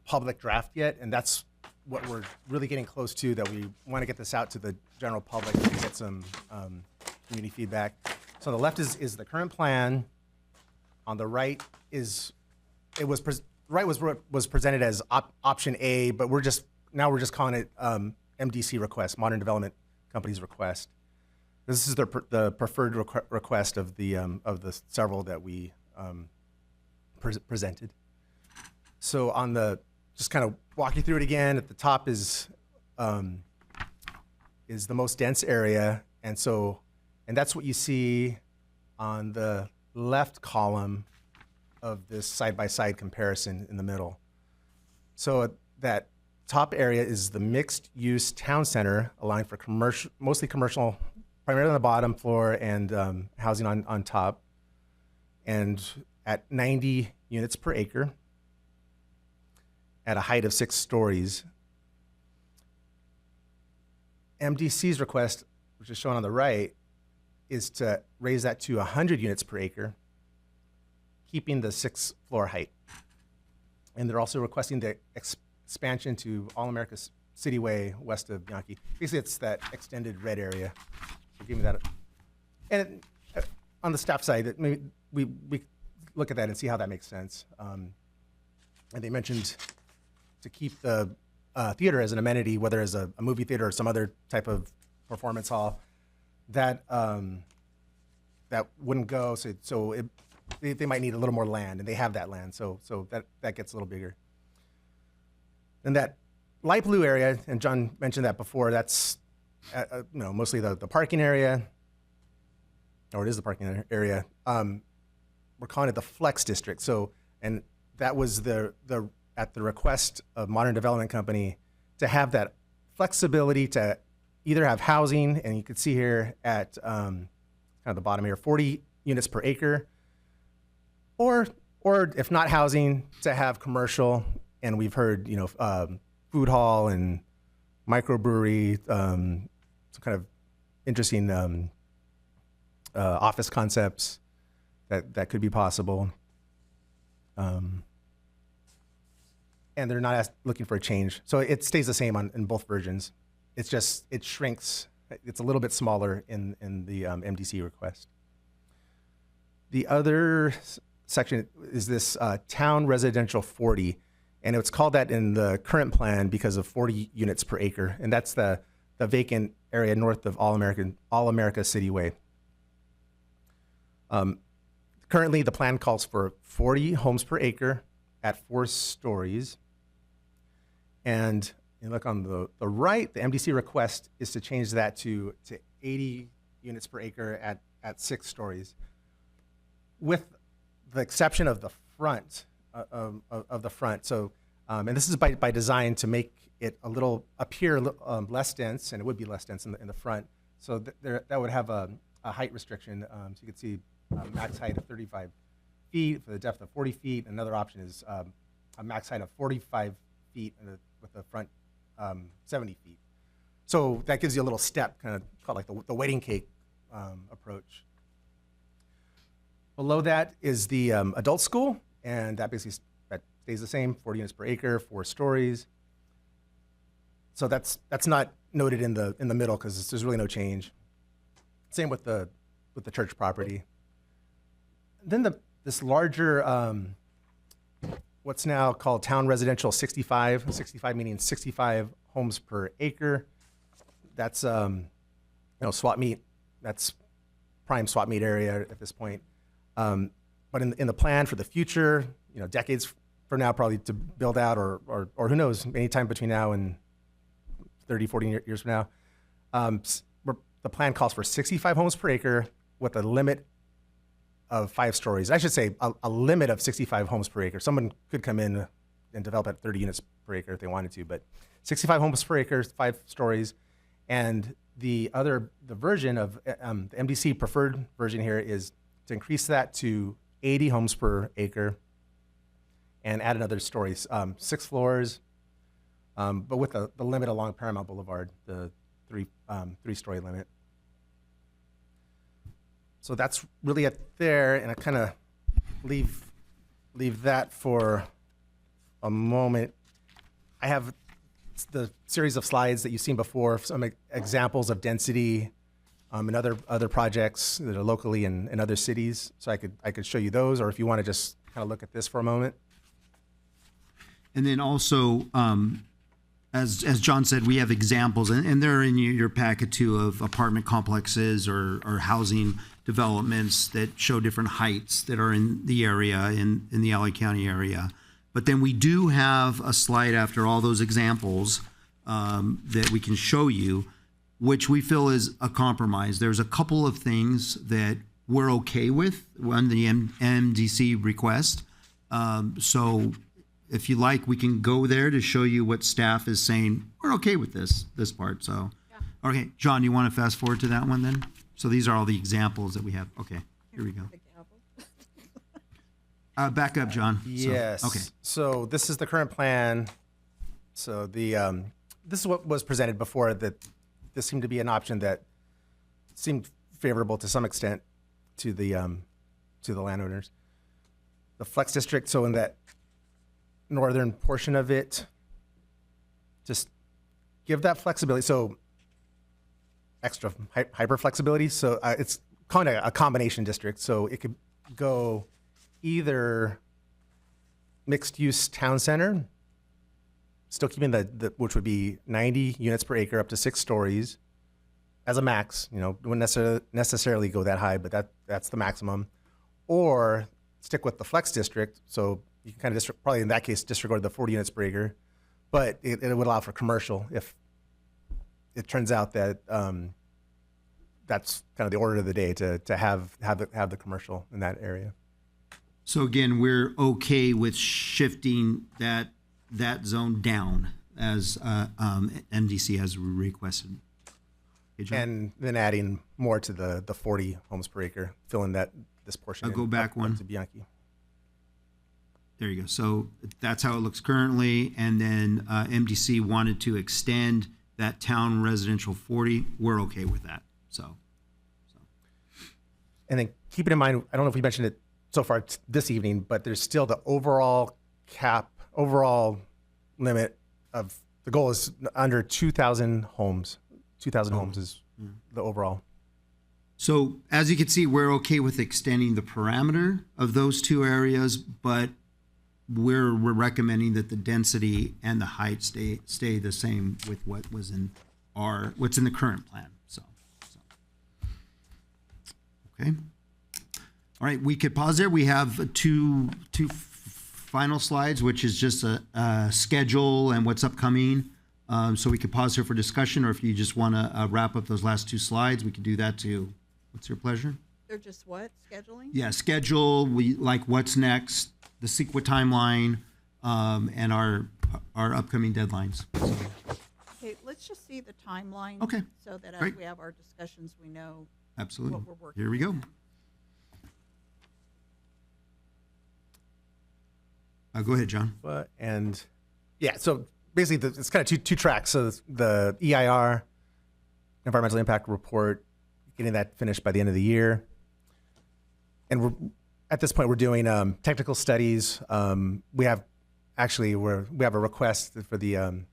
public draft yet, and that's what we're really getting close to, that we want to get this out to the general public to get some community feedback. So on the left is the current plan. On the right was presented as option A, but we're just calling it MDC request, Modern Development Company's request. This is the preferred request of the several that we presented. So just kind of walk you through it again. At the top is the most dense area, and that's what you see on the left column of this side-by-side comparison in the middle. So that top area is the mixed-use town center, allowing for mostly commercial, primarily on the bottom floor, and housing on top, and at 90 units per acre, at a height of 6 stories. MDC's request, which is shown on the right, is to raise that to 100 units per acre, keeping the 6th floor height. And they're also requesting the expansion to All America City Way west of Yankee. Basically, it's that extended red area. So give me that. And on the staff side, maybe we look at that and see how that makes sense. And they mentioned to keep the theater as an amenity, whether as a movie theater or some other type of performance hall, that wouldn't go. So they might need a little more land, and they have that land. So that gets a little bigger. And that light blue area, and John mentioned that before, that's mostly the parking area, or it is the parking area. We're calling it the Flex District. So, and that was at the request of Modern Development Company to have that flexibility to either have housing, and you can see here at kind of the bottom here, 40 units per acre, or if not housing, to have commercial. And we've heard, food hall and microbrewery, some kind of interesting office concepts that could be possible. And they're not looking for a change. So it stays the same in both versions. It's just, it shrinks. It's a little bit smaller in the MDC request. The other section is this town residential 40. And it's called that in the current plan because of 40 units per acre. And that's the vacant area north of All America City Way. Currently, the plan calls for 40 homes per acre at 4 stories. And you look on the right, the MDC request is to change that to 80 units per acre at 6 stories, with the exception of the front of the front. So, and this is by design to make it appear less dense, and it would be less dense in the front. So that would have a height restriction. So you can see max height of 35 feet for the depth of 40 feet. Another option is a max height of 45 feet with the front 70 feet. So that gives you a little step, kind of called like the wedding cake approach. Below that is the adult school, and that basically that stays the same, 40 units per acre, 4 stories. So that's not noted in the middle because there's really no change. Same with the church property. Then this larger, what's now called town residential 65 meaning 65 homes per acre. That's swap meet. That's prime swap meet area at this point. But in the plan for the future, decades from now, probably to build out, or who knows, anytime between now and 30, 40 years from now, the plan calls for 65 homes per acre with a limit of 5 stories. I should say a limit of 65 homes per acre. Someone could come in and develop at 30 units per acre if they wanted to, but 65 homes per acre, 5 stories. And the version of the MDC preferred version here is to increase that to 80 homes per acre and add another story, 6 floors, but with the limit along Paramount Boulevard, the 3-story limit. So that's really it there, and I kind of leave that for a moment. I have the series of slides that you've seen before, some examples of density and other projects that are locally in other cities. So I could show you those, or if you want to just kind of look at this for a moment. And then also, as John said, we have examples, and they're in your packet too, of apartment complexes or housing developments that show different heights that are in the area, in the LA County area. But then we do have a slide after all those examples that we can show you, which we feel is a compromise. There's a couple of things that we're okay with on the MDC request. So if you like, we can go there to show you what staff is saying. We're okay with this part. So, yeah. Okay, John, you want to fast forward to that one then? So these are all the examples that we have. Okay, here we go. Back up, John. Yes. Okay. So this is the current plan. So this is what was presented before. That this seemed to be an option that seemed favorable to some extent to the landowners. The flex district. So in that northern portion of it, just give that flexibility. So extra hyper flexibility. So it's kind of a combination district. So it could go either mixed use town center, still keeping the which would be 90 units per acre up to 6 stories as a max. Wouldn't necessarily go that high, but that's the maximum. Or stick with the flex district. So you can kind of probably in that case disregard the 40 units per acre, but it would allow for commercial if it turns out that that's kind of the order of the day to have the commercial in that area. So again, we're okay with shifting that zone down as MDC has requested. Okay, John. and then adding more to the 40 homes per acre, filling this portion. I'll go back one. to Bianchi. There you go. So that's how it looks currently. And then MDC wanted to extend that town residential 40. We're okay with that. So. And then keeping in mind, I don't know if we mentioned it so far this evening, but there's still the overall limit of the goal is under 2,000 homes. 2,000 homes is the overall. So as you can see, we're okay with extending the parameter of those two areas, but we're recommending that the density and the height stay the same with what's in the current plan. So. Okay. All right, we could pause there. We have two final slides, which is just a schedule and what's upcoming. So we could pause here for discussion, or if you just want to wrap up those last two slides, we could do that too. What's your pleasure? They're just what, scheduling? Yeah, schedule, we like what's next, the CEQA timeline, and our upcoming deadlines. Okay, let's just see the timeline. Okay, So that as great. we have our discussions, we know Absolutely. what we're working Here we go. Go ahead, John. And yeah, so basically it's kind of two tracks. So the EIR, environmental impact report, getting that finished by the end of the year. And at this point, we're doing technical studies. We have a request for the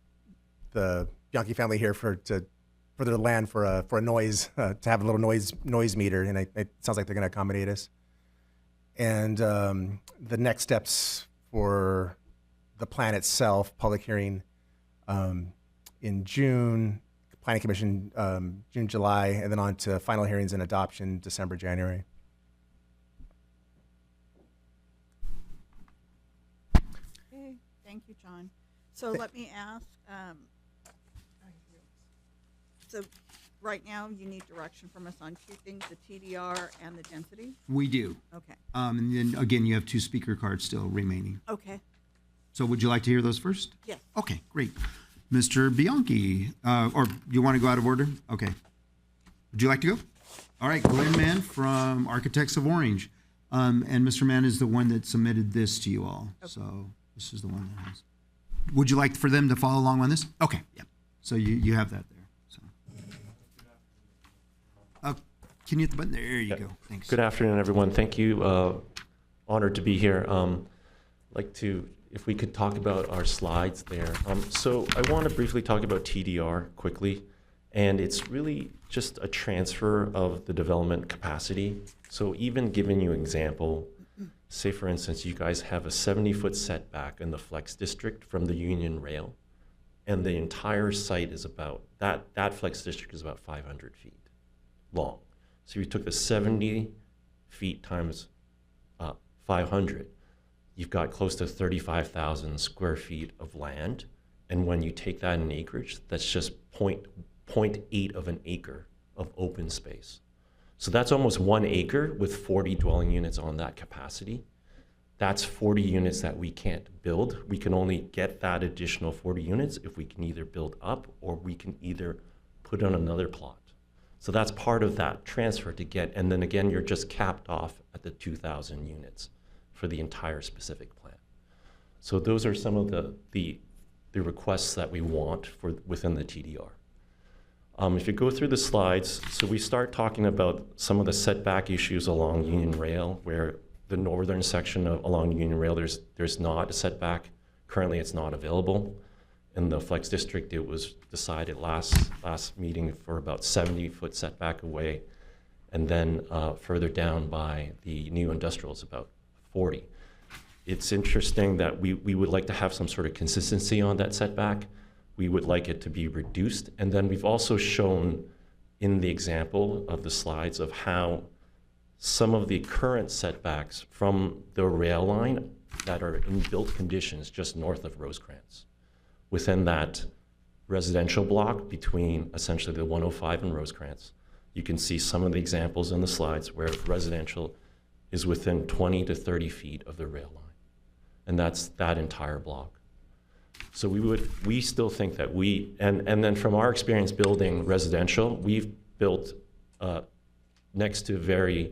Bianchi family here for their land for a noise to have a little noise meter, and it sounds like they're going to accommodate us. And the next steps for the plan itself, public hearing in June, Planning Commission June, July, and then on to final hearings and adoption December, January. Okay, thank you, John. So let me ask, so right now you need direction from us on two things, the TDR and the density? We do. Okay, And then again, you have two speaker cards still remaining. okay, So would you like to hear those first? yes. Okay, great. Mr. Bianchi, or you want to go out of order? Okay. Would you like to go? All right, Glenn Mann from Architects of Orange. And Mr. Mann is the one that submitted this to you all. So this is the one that has. Would you like for them to follow along on this? Okay, yeah. So you have that there. So. Can you hit the button? There you go. Thanks. Good afternoon, everyone. Thank you. Honored to be here. Like to, if we could talk about our slides there. So I want to briefly talk about TDR quickly, and it's really just a transfer of the development capacity. So even giving you an example, say for instance, you guys have a 70-foot setback in the flex district from the Union Rail, and the entire site is about, that flex district is about 500 feet long. So you took the 70 feet times 500, you've got close to 35,000 square feet of land. And when you take that in acreage, that's just 0.8 of an acre of open space. So that's almost 1 acre with 40 dwelling units on that capacity. That's 40 units that we can't build. We can only get that additional 40 units if we can either build up or we can either put on another plot. So that's part of that transfer to get, and then again, you're just capped off at the 2,000 units for the entire specific plan. So those are some of the requests that we want for within the TDR. If you go through the slides, so we start talking about some of the setback issues along Union Rail, where the northern section along Union Rail, there's not a setback. Currently, it's not available. In the Flex District, it was decided last meeting for about 70-foot setback away, and then further down by the new industrial is about 40. It's interesting that we would like to have some sort of consistency on that setback. We would like it to be reduced. And then we've also shown in the example of the slides of how some of the current setbacks from the rail line that are in built conditions just north of Rosecrans, within that residential block between essentially the 105 and Rosecrans. You can see some of the examples in the slides where residential is within 20 to 30 feet of the rail line. And that's that entire block. So we still think that and then from our experience building residential, we've built next to very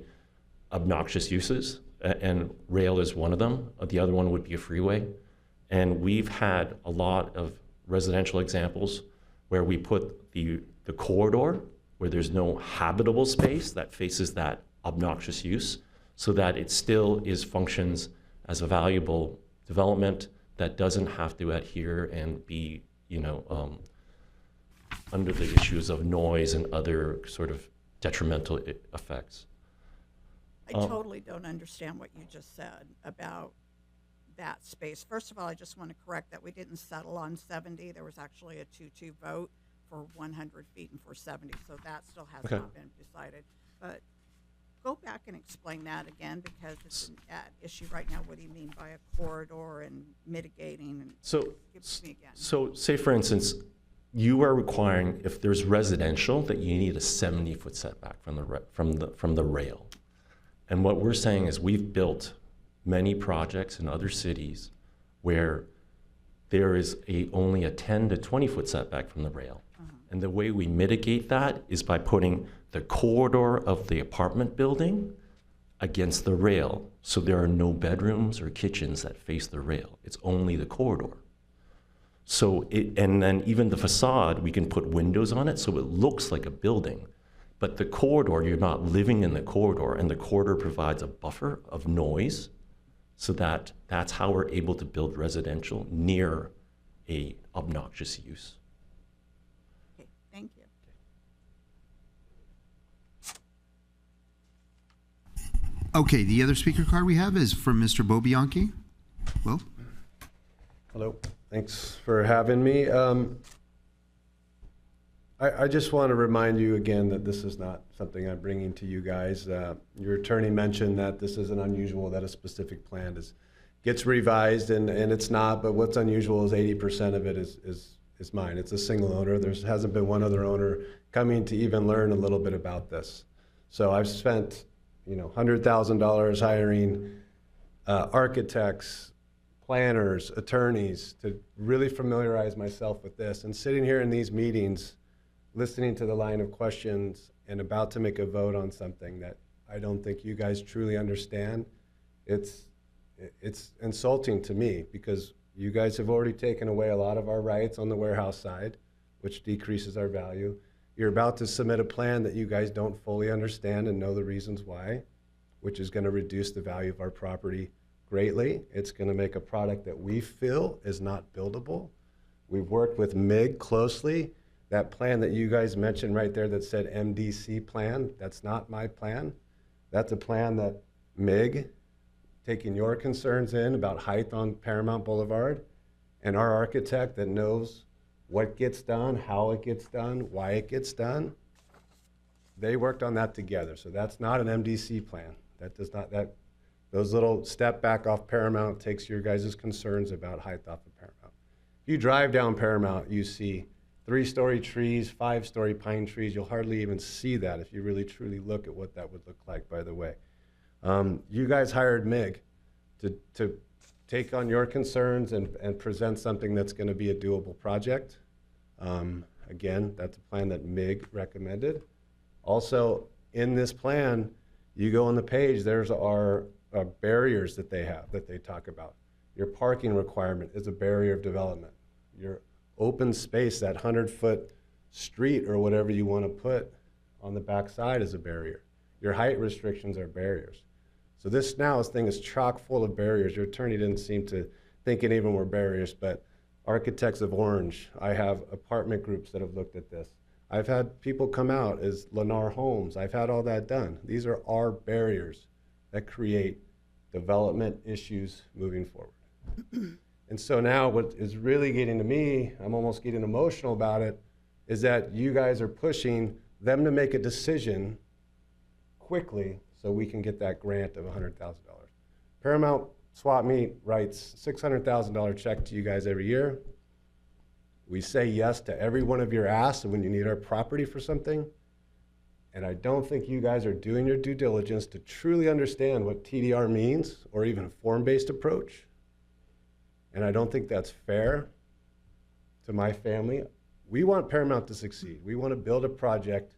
obnoxious uses, and rail is one of them. The other one would be a freeway. And we've had a lot of residential examples where we put the corridor where there's no habitable space that faces that obnoxious use, so that it still functions as a valuable development that doesn't have to adhere and be, under the issues of noise and other sort of detrimental effects. I totally don't understand what you just said about that space. First of all, I just want to correct that we didn't settle on 70. There was actually a 2-2 vote for 100 feet and for 70, so that still has not been decided. But go back and explain that again, because it's an issue right now. What do you mean by a corridor and mitigating? And So, give it to me again. so say for instance, you are requiring, if there's residential, that you need a 70-foot setback from the rail. And what we're saying is we've built many projects in other cities where there is only a 10 to 20-foot setback from the rail. And the way we mitigate that is by putting the corridor of the apartment building against the rail. So there are no bedrooms or kitchens that face the rail. It's only the corridor. So and then even the facade, we can put windows on it so it looks like a building. But the corridor, you're not living in the corridor, and the corridor provides a buffer of noise, so that's how we're able to build residential near a obnoxious use. Okay, thank you. Okay, the other speaker card we have is from Mr. Bobianchi. Well, Hello, thanks for having me. I just want to remind you again that this is not something I'm bringing to you guys. Your attorney mentioned that this isn't unusual, that a specific plan gets revised, and it's not, but what's unusual is 80% of it is mine. It's a single owner. There hasn't been one other owner coming to even learn a little bit about this. So I've spent, $100,000 hiring architects, planners, attorneys to really familiarize myself with this. And sitting here in these meetings, listening to the line of questions and about to make a vote on something that I don't think you guys truly understand, it's insulting to me, because you guys have already taken away a lot of our rights on the warehouse side, which decreases our value. You're about to submit a plan that you guys don't fully understand and know the reasons why, which is going to reduce the value of our property greatly. It's going to make a product that we feel is not buildable. We've worked with MIG closely. That plan that you guys mentioned right there that said MDC plan, that's not my plan. That's a plan that MIG, taking your concerns in about height on Paramount Boulevard, and our architect that knows what gets done, how it gets done, why it gets done, they worked on that together. So that's not an MDC plan. Those little step back off Paramount takes your guys' concerns about height off of Paramount. If you drive down Paramount, you see 3-story trees, 5-story pine trees. You'll hardly even see that if you really truly look at what that would look like, by the way. You guys hired MIG to take on your concerns and present something that's going to be a doable project. Again, that's a plan that MIG recommended. Also, in this plan, you go on the page, there's our barriers that they talk about. Your parking requirement is a barrier of development. Your open space, that 100-foot street or whatever you want to put on the backside is a barrier. Your height restrictions are barriers. So this thing is chock full of barriers. Your attorney didn't seem to think any of them were barriers, but Architects of Orange, I have apartment groups that have looked at this. I've had people come out as Lennar Homes. I've had all that done. These are our barriers that create development issues moving forward. And so now what is really getting to me, I'm almost getting emotional about it, is that you guys are pushing them to make a decision quickly so we can get that grant of $100,000. Paramount Swap Meet writes $600,000 check to you guys every year. We say yes to every one of your asks when you need our property for something. And I don't think you guys are doing your due diligence to truly understand what TDR means, or even a form-based approach. And I don't think that's fair. to my family, we want Paramount to succeed. We want to build a project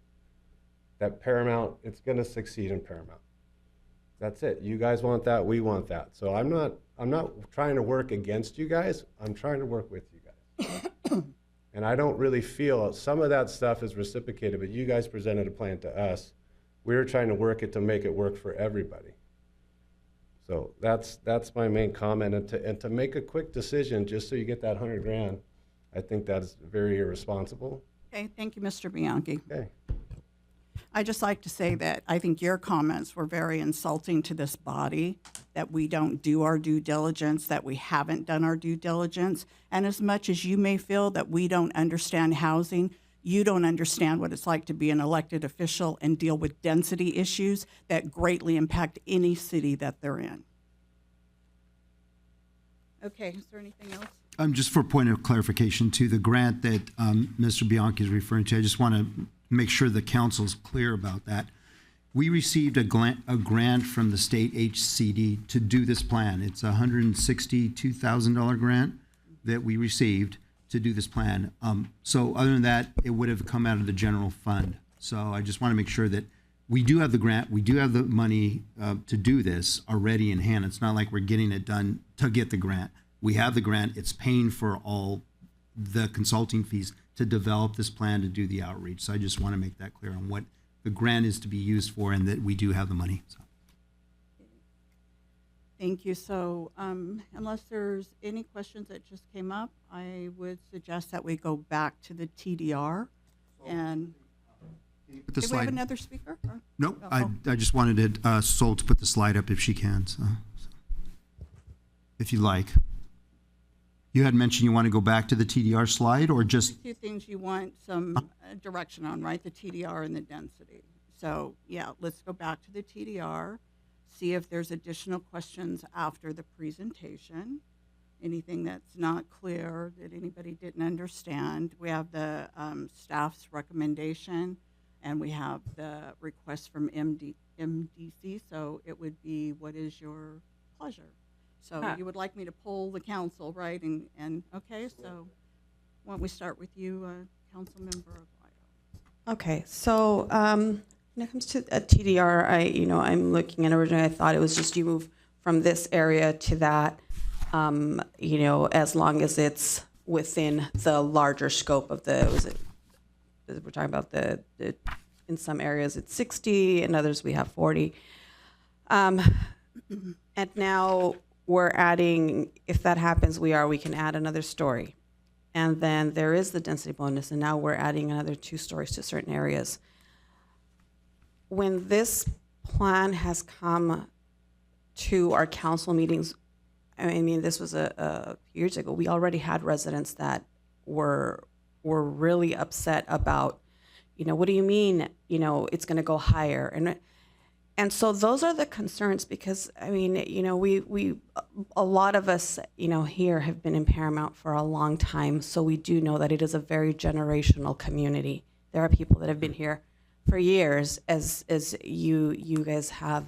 that Paramount, it's going to succeed in Paramount. That's it. You guys want that, we want that. So I'm not trying to work against you guys. I'm trying to work with you guys. And I don't really feel some of that stuff is reciprocated, but you guys presented a plan to us. We were trying to work it to make it work for everybody. So that's my main comment. And to make a quick decision just so you get that 100 grand, I think that's very irresponsible. Okay, thank you, Mr. Bianchi. Okay. I'd just like to say that I think your comments were very insulting to this body, that we don't do our due diligence, that we haven't done our due diligence. And as much as you may feel that we don't understand housing, you don't understand what it's like to be an elected official and deal with density issues that greatly impact any city that they're in. Okay, is there anything else? Just for a point of clarification too, the grant that Mr. Bianchi is referring to, I just want to make sure the council's clear about that. We received a grant from the state HCD to do this plan. It's a $162,000 grant that we received to do this plan. So other than that, it would have come out of the general fund. So I just want to make sure that we do have the grant, we do have the money to do this already in hand. It's not like we're getting it done to get the grant. We have the grant, it's paying for all the consulting fees to develop this plan to do the outreach. So I just want to make that clear on what the grant is to be used for and that we do have the money. So. Thank you. So unless there's any questions that just came up, I would suggest that we go back to the TDR. And Put the do we slide. have another speaker? Or? Nope, Oh. I just wanted Sol to put the slide up if she can, so. If you like. You had mentioned you want to go back to the TDR slide or just, Two things you want some direction on, right? The TDR and the density. So yeah, let's go back to the TDR, see if there's additional questions after the presentation. Anything that's not clear that anybody didn't understand. We have the staff's recommendation and we have the request from MDC. So it would be, what is your pleasure? So you would like me to poll the council, right? And okay, so why don't we start with you, Councilmember Aguayo? Okay, so when it comes to a TDR, I'm looking at originally, I thought it was just you move from this area to that, as long as it's within the larger scope of we're talking about in some areas it's 60, in others we have 40. And now we're adding, if that happens, we can add another story. And then there is the density bonus, and now we're adding another 2 stories to certain areas. When this plan has come to our council meetings, I mean, this was a few years ago, we already had residents that were really upset about, what do you mean, it's gonna go higher? And so those are the concerns because, I mean, we a lot of us, here have been in Paramount for a long time, so we do know that it is a very generational community. There are people that have been here for years, as you guys have,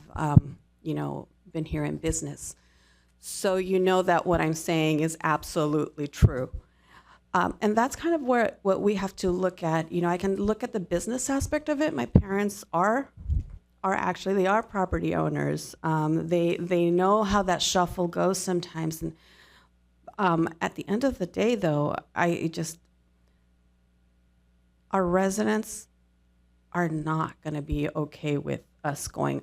been here in business. So you know that what I'm saying is absolutely true. And that's kind of what we have to look at. I can look at the business aspect of it. My parents are property owners. They know how that shuffle goes sometimes. And at the end of the day, though, our residents are not going to be okay with us going,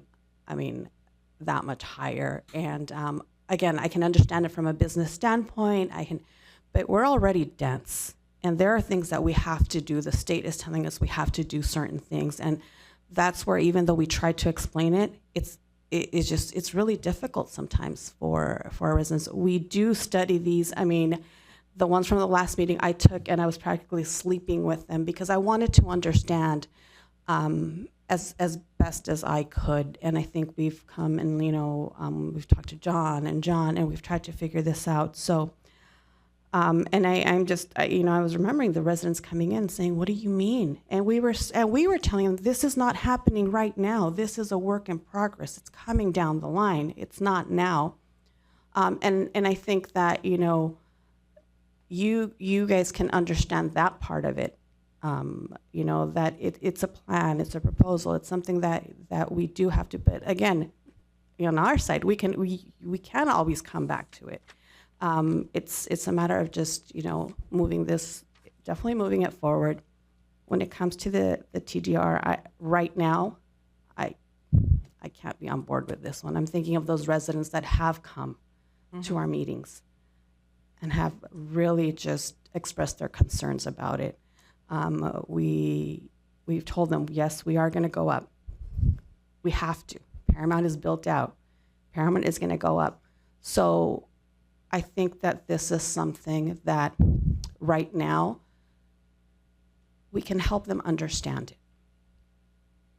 that much higher. And again, I can understand it from a business standpoint. But we're already dense, and there are things that we have to do. The state is telling us we have to do certain things, and that's where, even though we try to explain it, it's really difficult sometimes for our residents. We do study these. The ones from the last meeting I took, and I was practically sleeping with them because I wanted to understand as best as I could. And I think we've come and we've talked to John, and we've tried to figure this out. So. And I was remembering the residents coming in saying, "What do you mean?" And we were telling them, "This is not happening right now. This is a work in progress. It's coming down the line. It's not now." And I think that you guys can understand that part of it. You know, that it's a plan, it's a proposal, it's something that we do have to, but again, on our side, we can always come back to it. It's a matter of just, you know, definitely moving it forward. When it comes to the TDR, right now, I can't be on board with this one. I'm thinking of those residents that have come to our meetings and have really just expressed their concerns about it. We've told them, yes, we are going to go up. We have to. Paramount is built out. Paramount is going to go up. So I think that this is something that right now we can help them understand it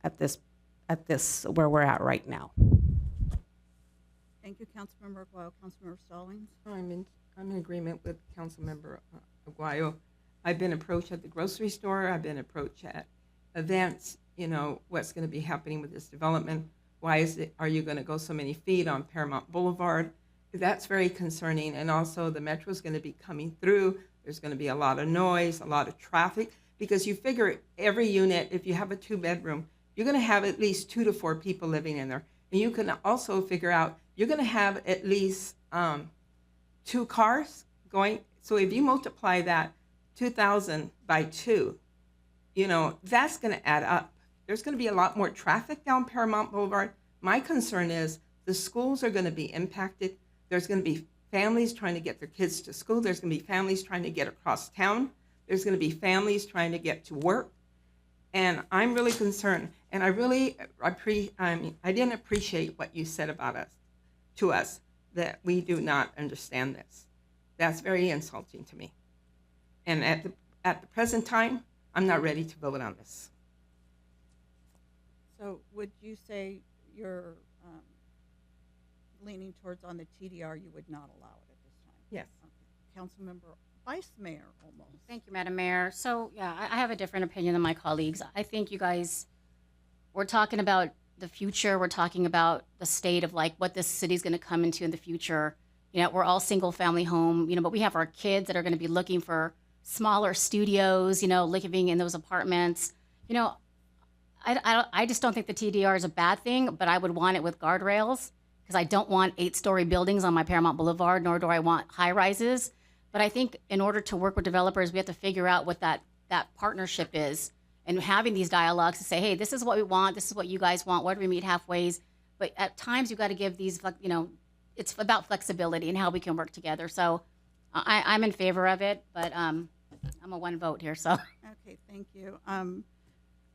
at this where we're at right now. Thank you, Councilmember Aguayo. Councilmember Stallings? I'm in agreement with Councilmember Aguayo. I've been approached at the grocery store. I've been approached at events. You know, what's going to be happening with this development? Are you going to go so many feet on Paramount Boulevard? That's very concerning. And also the metro is going to be coming through. There's going to be a lot of noise, a lot of traffic, because you figure every unit, if you have a 2-bedroom, you're going to have at least 2 to 4 people living in there. And you can also figure out you're going to have at least 2 cars going. So if you multiply that 2,000 by 2, you know, that's going to add up. There's going to be a lot more traffic down Paramount Boulevard. My concern is the schools are going to be impacted. There's going to be families trying to get their kids to school. There's going to be families trying to get across town. There's going to be families trying to get to work. And I'm really concerned. And I didn't appreciate what you said about us, to us, that we do not understand this. That's very insulting to me. And at the present time, I'm not ready to vote on this. So would you say you're leaning towards on the TDR, you would not allow it at this time? Yes. Okay. Councilmember, Vice Mayor almost. Thank you, Madam Mayor. So, yeah, I have a different opinion than my colleagues. I think you guys, we're talking about the future. We're talking about the state of like what this city's going to come into in the future. You know, we're all single family home, you know, but we have our kids that are going to be looking for smaller studios, you know, living in those apartments. You know, I just don't think the TDR is a bad thing, but I would want it with guardrails because I don't want 8-story buildings on my Paramount Boulevard, nor do I want high rises. But I think in order to work with developers, we have to figure out what that partnership is and having these dialogues to say, hey, this is what we want. This is what you guys want. Where do we meet halfways? But at times you've got to give these, you know, it's about flexibility and how we can work together. So I'm in favor of it, but I'm a 1 vote here, so. Okay, thank you.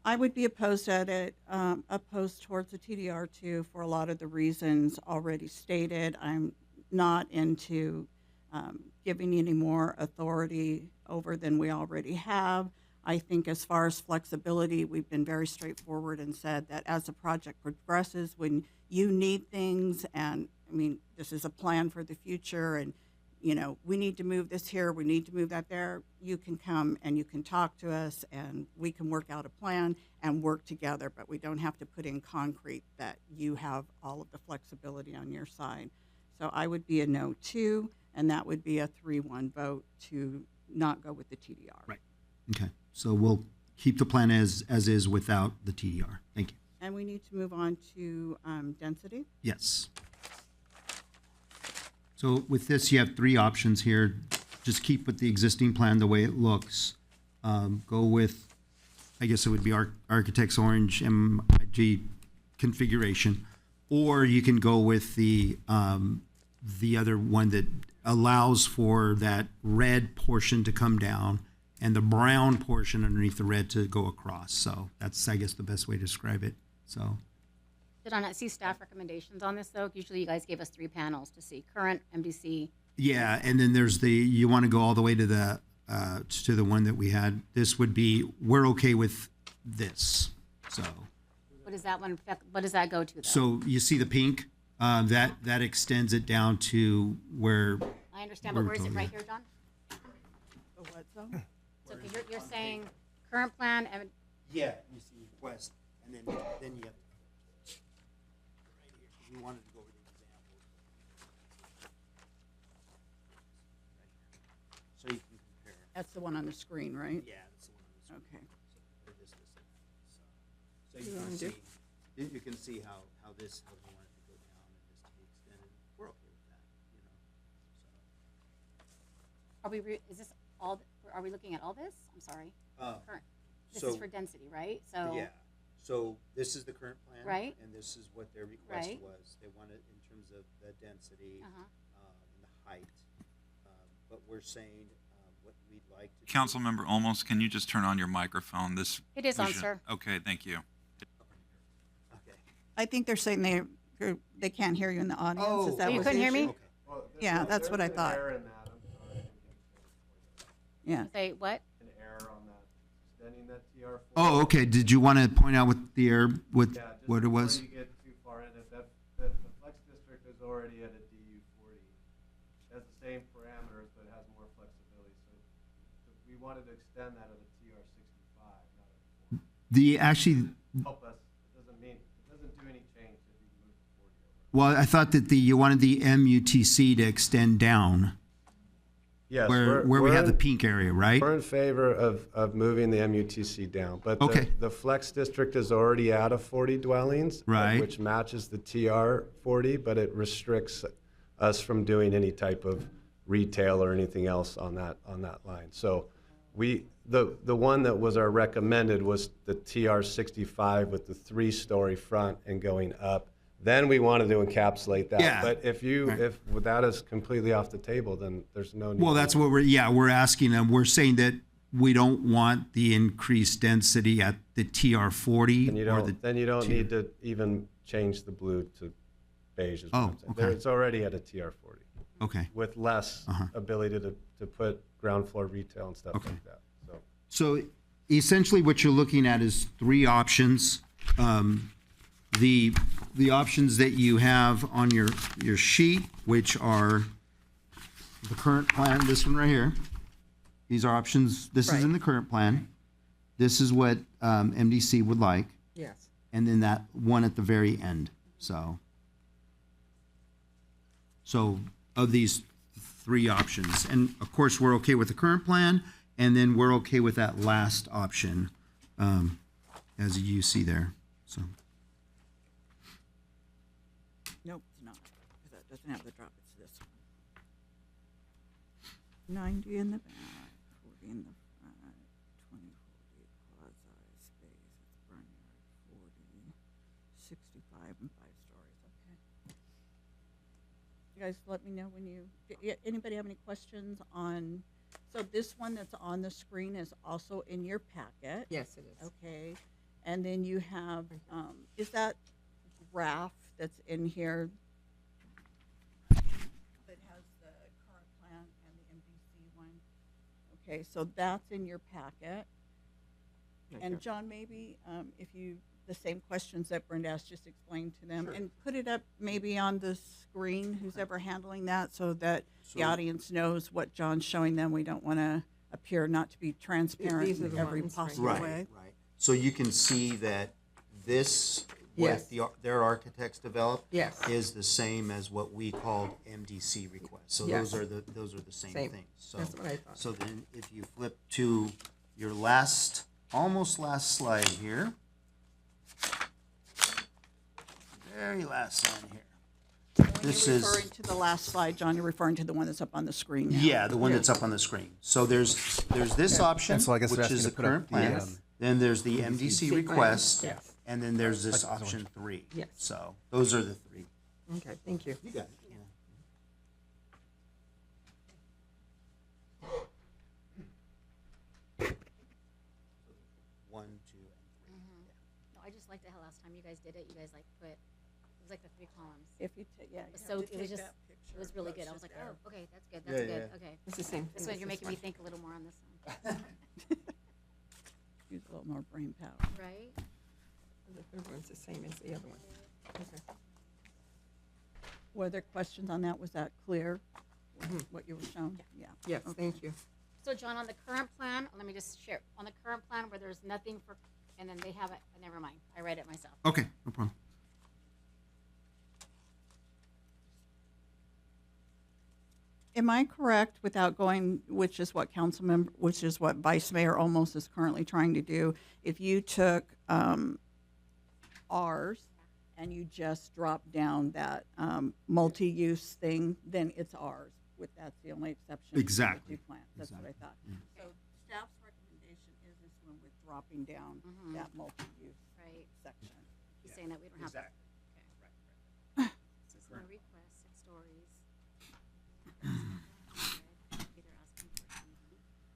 I would be opposed towards the TDR too for a lot of the reasons already stated. I'm not into giving any more authority over than we already have. I think as far as flexibility, we've been very straightforward and said that as the project progresses, when you need things, and I mean, this is a plan for the future, and you know, we need to move this here, we need to move that there, you can come and you can talk to us and we can work out a plan and work together, but we don't have to put in concrete that you have all of the flexibility on your side. So I would be a no too, and that would be a 3-1 vote to not go with the TDR. Right. Okay. So we'll keep the plan as is without the TDR. Thank you. And we need to move on to density. Yes. So with this, you have 3 options here. Just keep with the existing plan the way it looks. Go with, I guess it would be Architect's Orange MIG configuration, or you can go with the other one that allows for that red portion to come down and the brown portion underneath the red to go across. So that's, I guess, the best way to describe it. So. Did I not see staff recommendations on this, though? Usually you guys gave us 3 panels to see current, MDC. Yeah, and then there's you want to go all the way to the one that we had. This would be, we're okay with this. So. What is that one? What does that go to, though? So you see the pink? That extends it down to where. I understand, but where is it right here, John? The what zone? So you're saying current plan and. Yeah, you see west, and then you have. Right here, we wanted to go over the examples. So you That's the one on the screen, right? Yeah, that's the one on the screen. Okay. So it is this and that. So you can see, you can see how you want it to go down and just to be extended. We're okay with that, you know. So, Are we, is this all, are we looking at all this? I'm sorry. Current. This so- is for density, right? So, yeah. So this is the current plan. Right. And this is what their request Right. was. They wanted in terms of the density, uh-huh. and the height. But we're saying, what we'd like to. do- Councilmember Olmos, can you just turn on your microphone? This. It is we on, should- sir. Okay, thank you. Okay. I think they're saying they can't hear you in the audience. Oh, Is that you what couldn't the hear me? issue? Yeah, that's what I thought. Yeah. Say what? An error on that, extending that TR. Oh, okay. Did you want to point out what the error, what it was? Before you get too far in, if the flex district is already at a DU 40, it has the same parameters, but it has more flexibility. So we wanted to extend that at a TR 65, not at a 40. The actually, Help us, it doesn't do any change if you move the 40 over. well, I thought that you wanted the MUTC to extend down Yes, where we have the pink area, right? We're in favor of moving the MUTC down, but Okay. the flex district is already at a 40 dwellings, Right. which matches the TR 40, but it restricts us from doing any type of retail or anything else on that line. So the one that was our recommended was the TR 65 with the 3-story front and going up. Then we wanted to encapsulate that. Yeah. But if that is completely off the table, then there's no need. Well, that's what we're asking them. We're saying that we don't want the increased density at the TR 40 Then you don't need to even change the blue to beige. Is what Oh, I'm saying. okay. It's already at a TR 40 Okay. with less ability to put ground floor retail and stuff Okay. like that. So So essentially what you're looking at is 3 options. The options that you have on your sheet, which are the current plan, this one right here. These are options, this is in the current plan. This is what MDC would like, Yes. and then that one at the very end, so. So of these 3 options, and of course, we're okay with the current plan, and then we're okay with that last option, as you see there, so. Nope, it's not, because that doesn't have the drop, it's this one. 90 in the back, 40 in the front, 20, 40 quasi space, it's front yard, 40, 65 and 5 stories, okay. You guys let me know when anybody have any questions on, so this one that's on the screen is also in your packet. Yes, it is. Okay, and then you have, is that graph that's in here that has the current plan and the MDC one? Okay, so that's in your packet. And John, maybe if you, the same questions that Brenda asked, just explain to them and put it up maybe on the screen, who's ever handling that, so that the audience knows what John's showing them. We don't want to appear not to be transparent These are in the every ones right possible here. way. Right. So you can see that this, Yes. their architects developed, Yes. is the same as what we called MDC requests. So Yes. those are the same Same. things. So, That's what I thought. So then if you flip to your almost last slide here. Very last slide here. This You're is, referring to the last slide, John, you're referring to the one that's up on the screen now. yeah, the one that's up on the screen. So there's this option, And so I guess they're which asking is to the put up current the, plan. Then there's the MDC plan. request, Yes. and then there's this option 3. Yes. So those are the 3. Okay, thank you. You got it. Yeah. One, two, and 3. No, I just liked it how last time you guys did it. You guys like put, it was like the 3 columns. If you, yeah. It was so, it was just, it was really good. I was like, oh, okay, that's good, that's good, okay. It's the same This thing. one, you're making me think a little more on this one, Use a little more brain power. right? The third one's the same as the other one. Okay. Were there questions on that? Was that clear, what you were shown? Yeah. Yes, Okay. thank you. So John, on the current plan, let me just share, on the current plan where there's nothing for, and then they have it, never mind, I read it myself. Okay, no problem. Am I correct without going, which is what which is what Vice Mayor Olmos is currently trying to do? If you took ours and you just drop down that multi-use thing, then it's ours. That's the only exception. Exactly. To the two plants. That's what I thought. So staff's recommendation is this one with dropping down that multi-use Right. section. He's saying that we don't have that. Exactly. So it's no request, 6 stories.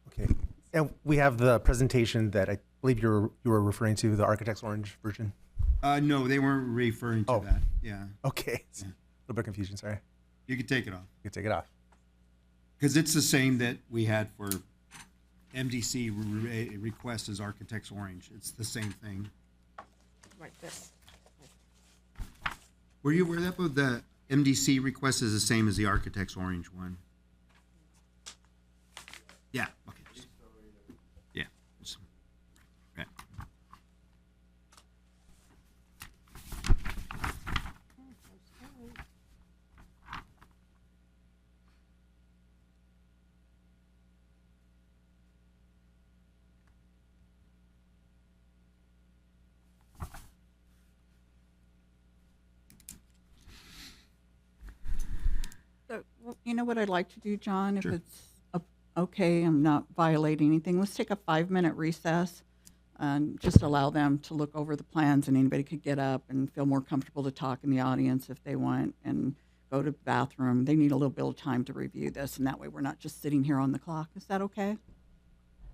Okay. And we have the presentation that I believe you were referring to, the Architect's Orange version. No, they weren't referring to that. Yeah. Okay. It's a little bit of confusion, sorry. You can take it off. You can take it off. Because it's the same that we had for MDC request as Architect's Orange. It's the same thing. Like this. Were you aware that the MDC request is the same as the Architect's Orange one? Yeah. Okay. Yeah. Right. So, you know what I'd like to do, John, if Sure. it's okay, I'm not violating anything. Let's take a 5-minute recess and just allow them to look over the plans, and anybody could get up and feel more comfortable to talk in the audience if they want and go to the bathroom. They need a little bit of time to review this, and that way we're not just sitting here on the clock. Is that okay?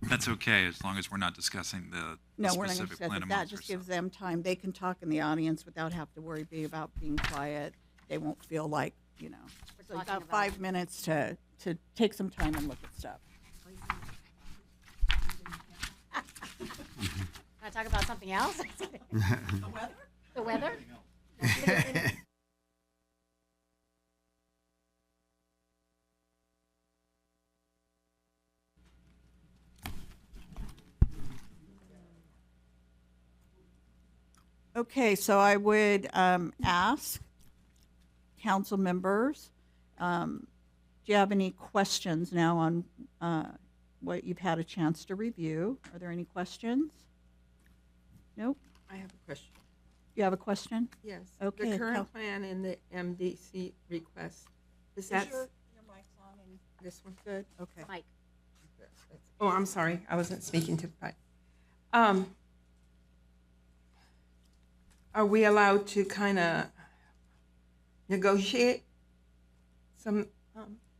That's okay, as long as we're not discussing the No, we're not going to specific discuss plan it. That amongst just gives ourselves. them time. They can talk in the audience without having to worry about being quiet. They won't feel like, you know. We're So you've talking got about 5 minutes to take some time and look at stuff. Can I talk about something else? The weather? Okay, so I would ask council members, do you have any questions now on what you've had a chance to review? Are there any questions? Nope. I have a question. You have a question? Yes. Okay, The Cal- current plan in the MDC request, is that, your mic's on and, this one good? okay. Mike, Oh, I'm sorry, I wasn't speaking to the mic. Are we allowed to kind of negotiate some,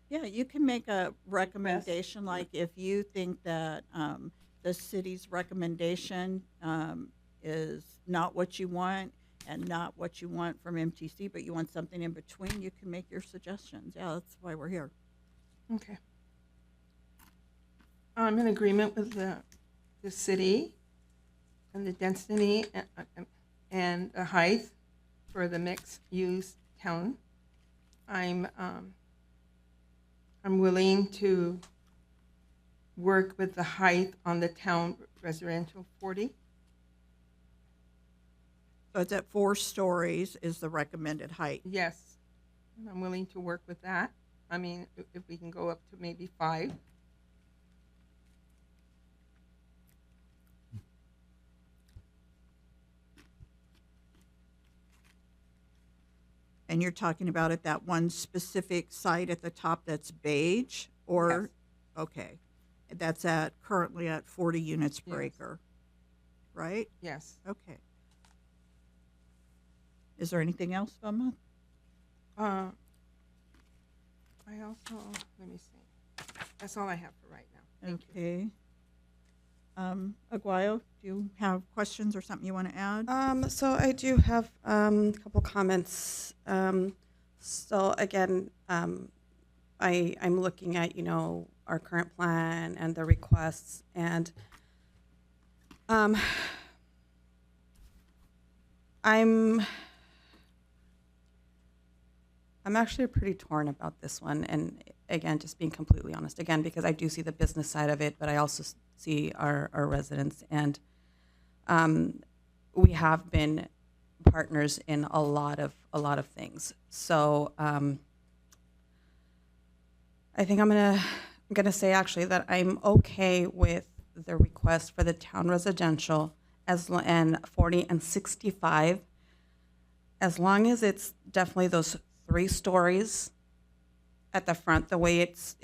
Yeah, you can make a recommendation, like if you think that the city's recommendation is not what you want and not what you want from MTC, but you want something in between, you can make your suggestions. Yeah, that's why we're here. okay. I'm in agreement with the city and the density and the height for the mixed-use town. I'm willing to work with the height on the town residential 40. So it's at 4 stories is the recommended height. Yes, and I'm willing to work with that. I mean, if we can go up to maybe 5. And you're talking about at that one specific site at the top that's beige, or? Okay, that's currently at 40 units per Yes. acre, right? Yes. Okay. Is there anything else, Vilma? I also, let me see. That's all I have for right now. Thank you. Okay. Aguayo, do you have questions or something you want to add? So I do have a couple comments. So again, I'm looking at, our current plan and the requests, and I'm actually pretty torn about this one, and again, just being completely honest, again, because I do see the business side of it, but I also see our residents, and we have been partners in a lot of things. So I think I'm gonna say actually that I'm okay with the request for the town residential and 40 and 65, as long as it's definitely those 3 stories at the front, the way it's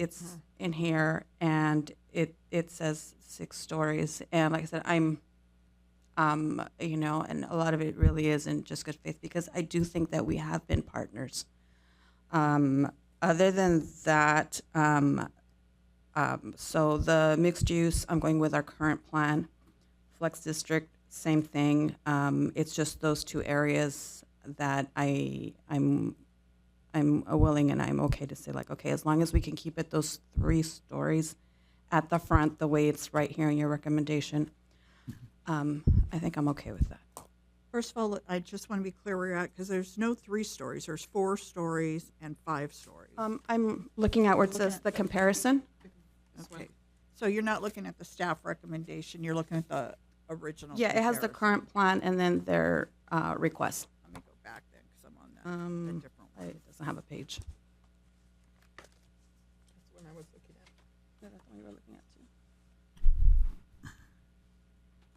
in here, and it says 6 stories. And like I said, I'm you know, and a lot of it really is in just good faith, because I do think that we have been partners. Other than that, so the mixed use, I'm going with our current plan. Flex district, same thing. It's just those 2 areas that I'm willing and I'm okay to say, like, okay, as long as we can keep it those 3 stories at the front, the way it's right here in your recommendation, I think I'm okay with that. First of all, I just want to be clear where you're at, because there's no 3 stories. There's 4 stories and 5 stories. I'm looking at where it says the comparison. Okay. So you're not looking at the staff recommendation, you're looking at the original. Yeah, it has the comparison. current plan and then their request. Let me go back then, because I'm on the different one. It doesn't have a page. That's what I was looking at. Yeah, that's what we were looking at too.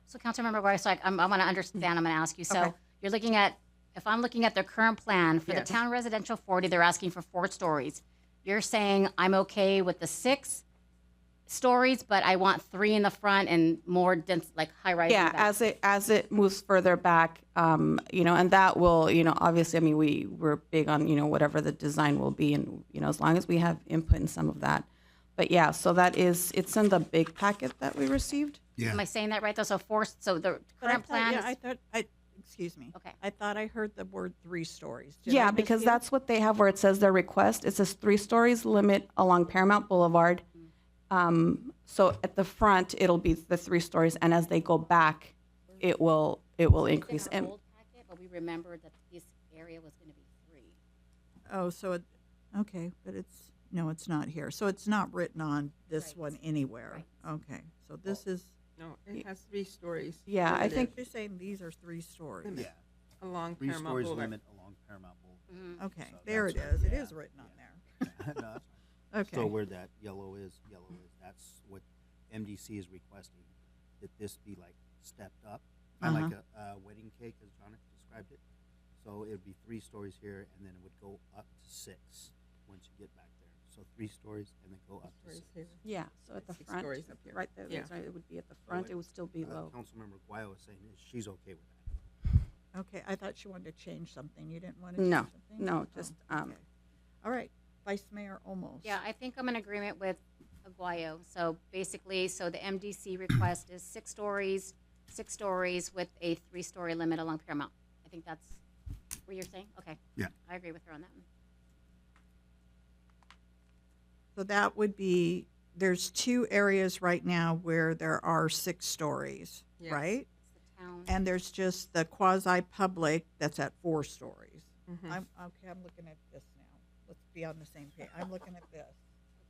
So Councilmember Guay, so I want to understand, I'm going to ask you. So Okay. you're looking at, if I'm looking at their current plan for the Yes. town residential 40, they're asking for 4 stories. You're saying I'm okay with the 6 stories, but I want 3 in the front and more dense, like high rise. Yeah, as it moves further back, you know, and that will, you know, obviously, I mean, we're big on, you know, whatever the design will be, and you know, as long as we have input in some of that. But yeah, so it's in the big packet that we received. Am I saying that right though? So 4, so the But I current thought- plan yeah, is, excuse me. Okay. I thought I heard the word 3 stories. Did I Yeah, because mishear? that's what they have where it says their request. It says 3 stories limit along Paramount Boulevard. So at the front, it'll be the 3 stories, and as they go back, it will increase. in our And old packet, but we remembered that this area was going to be 3. Oh, so okay, but it's not here. So it's not written on this Right. one anywhere. Right. Okay, so this is, No, it has 3 stories. Yeah, I limited think- you're saying these are 3 stories. Limit along 3 Paramount stories Boulevard. limit along Paramount Boulevard. Mm-hmm. Okay, So there it that's is. It yeah. is written on there. No, that's fine. Okay. So where that yellow is, that's what MDC is requesting, that this be like stepped up, kind of like a wedding cake, as Jonathan described it. So it would be 3 stories here, and then it would go up to 6 once you get back there. So 3 stories, and then go up to 6. Stories here. yeah, so at the 6 front, stories up here. right there, Yeah. that's right, it would be at the front. It would still be low. Councilmember Guayo was saying is she's okay with that. Okay, I thought you wanted to change something. You didn't want to No, change something? no, just, okay. All right, Vice Mayor Olmos. Yeah, I think I'm in agreement with Aguayo. So basically, so the MDC request is 6 stories with a 3-story limit along Paramount. I think that's what you're saying? Okay. Yeah. I agree with her on that one. So that would be, there's 2 areas right now where there are 6 stories, Yes. right? It's the town. And there's just the quasi-public that's at 4 stories. Mhm. I'm looking at this now. Let's be on the same page. I'm looking at this.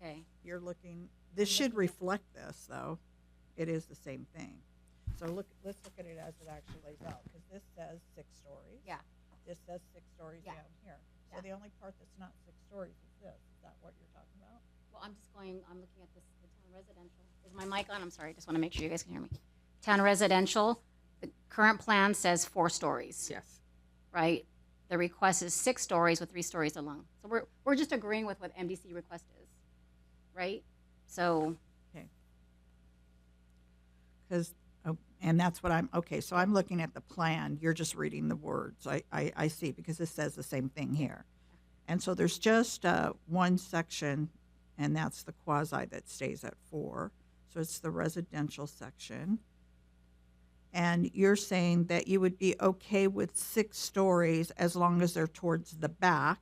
Okay. You're looking, this should reflect this, though. It is the same thing. So let's look at it as it actually lays out, because this says 6 stories. Yeah. This says 6 stories Yeah. down here. So Yeah. the only part that's not 6 stories is this. Is that what you're talking about? Well, I'm looking at this, the town residential. Is my mic on? I'm sorry. I just want to make sure you guys can hear me. Town residential, the current plan says 4 stories, Yes. right? The request is 6 stories with 3 stories along. So we're just agreeing with what MDC request is, right? So, Because, and that's what so I'm looking at the plan. You're just reading the words. I see, because it says the same thing here. And so there's just one section, and that's the quasi that stays at 4. So it's the residential section. And you're saying that you would be okay with 6 stories as long as they're towards the back,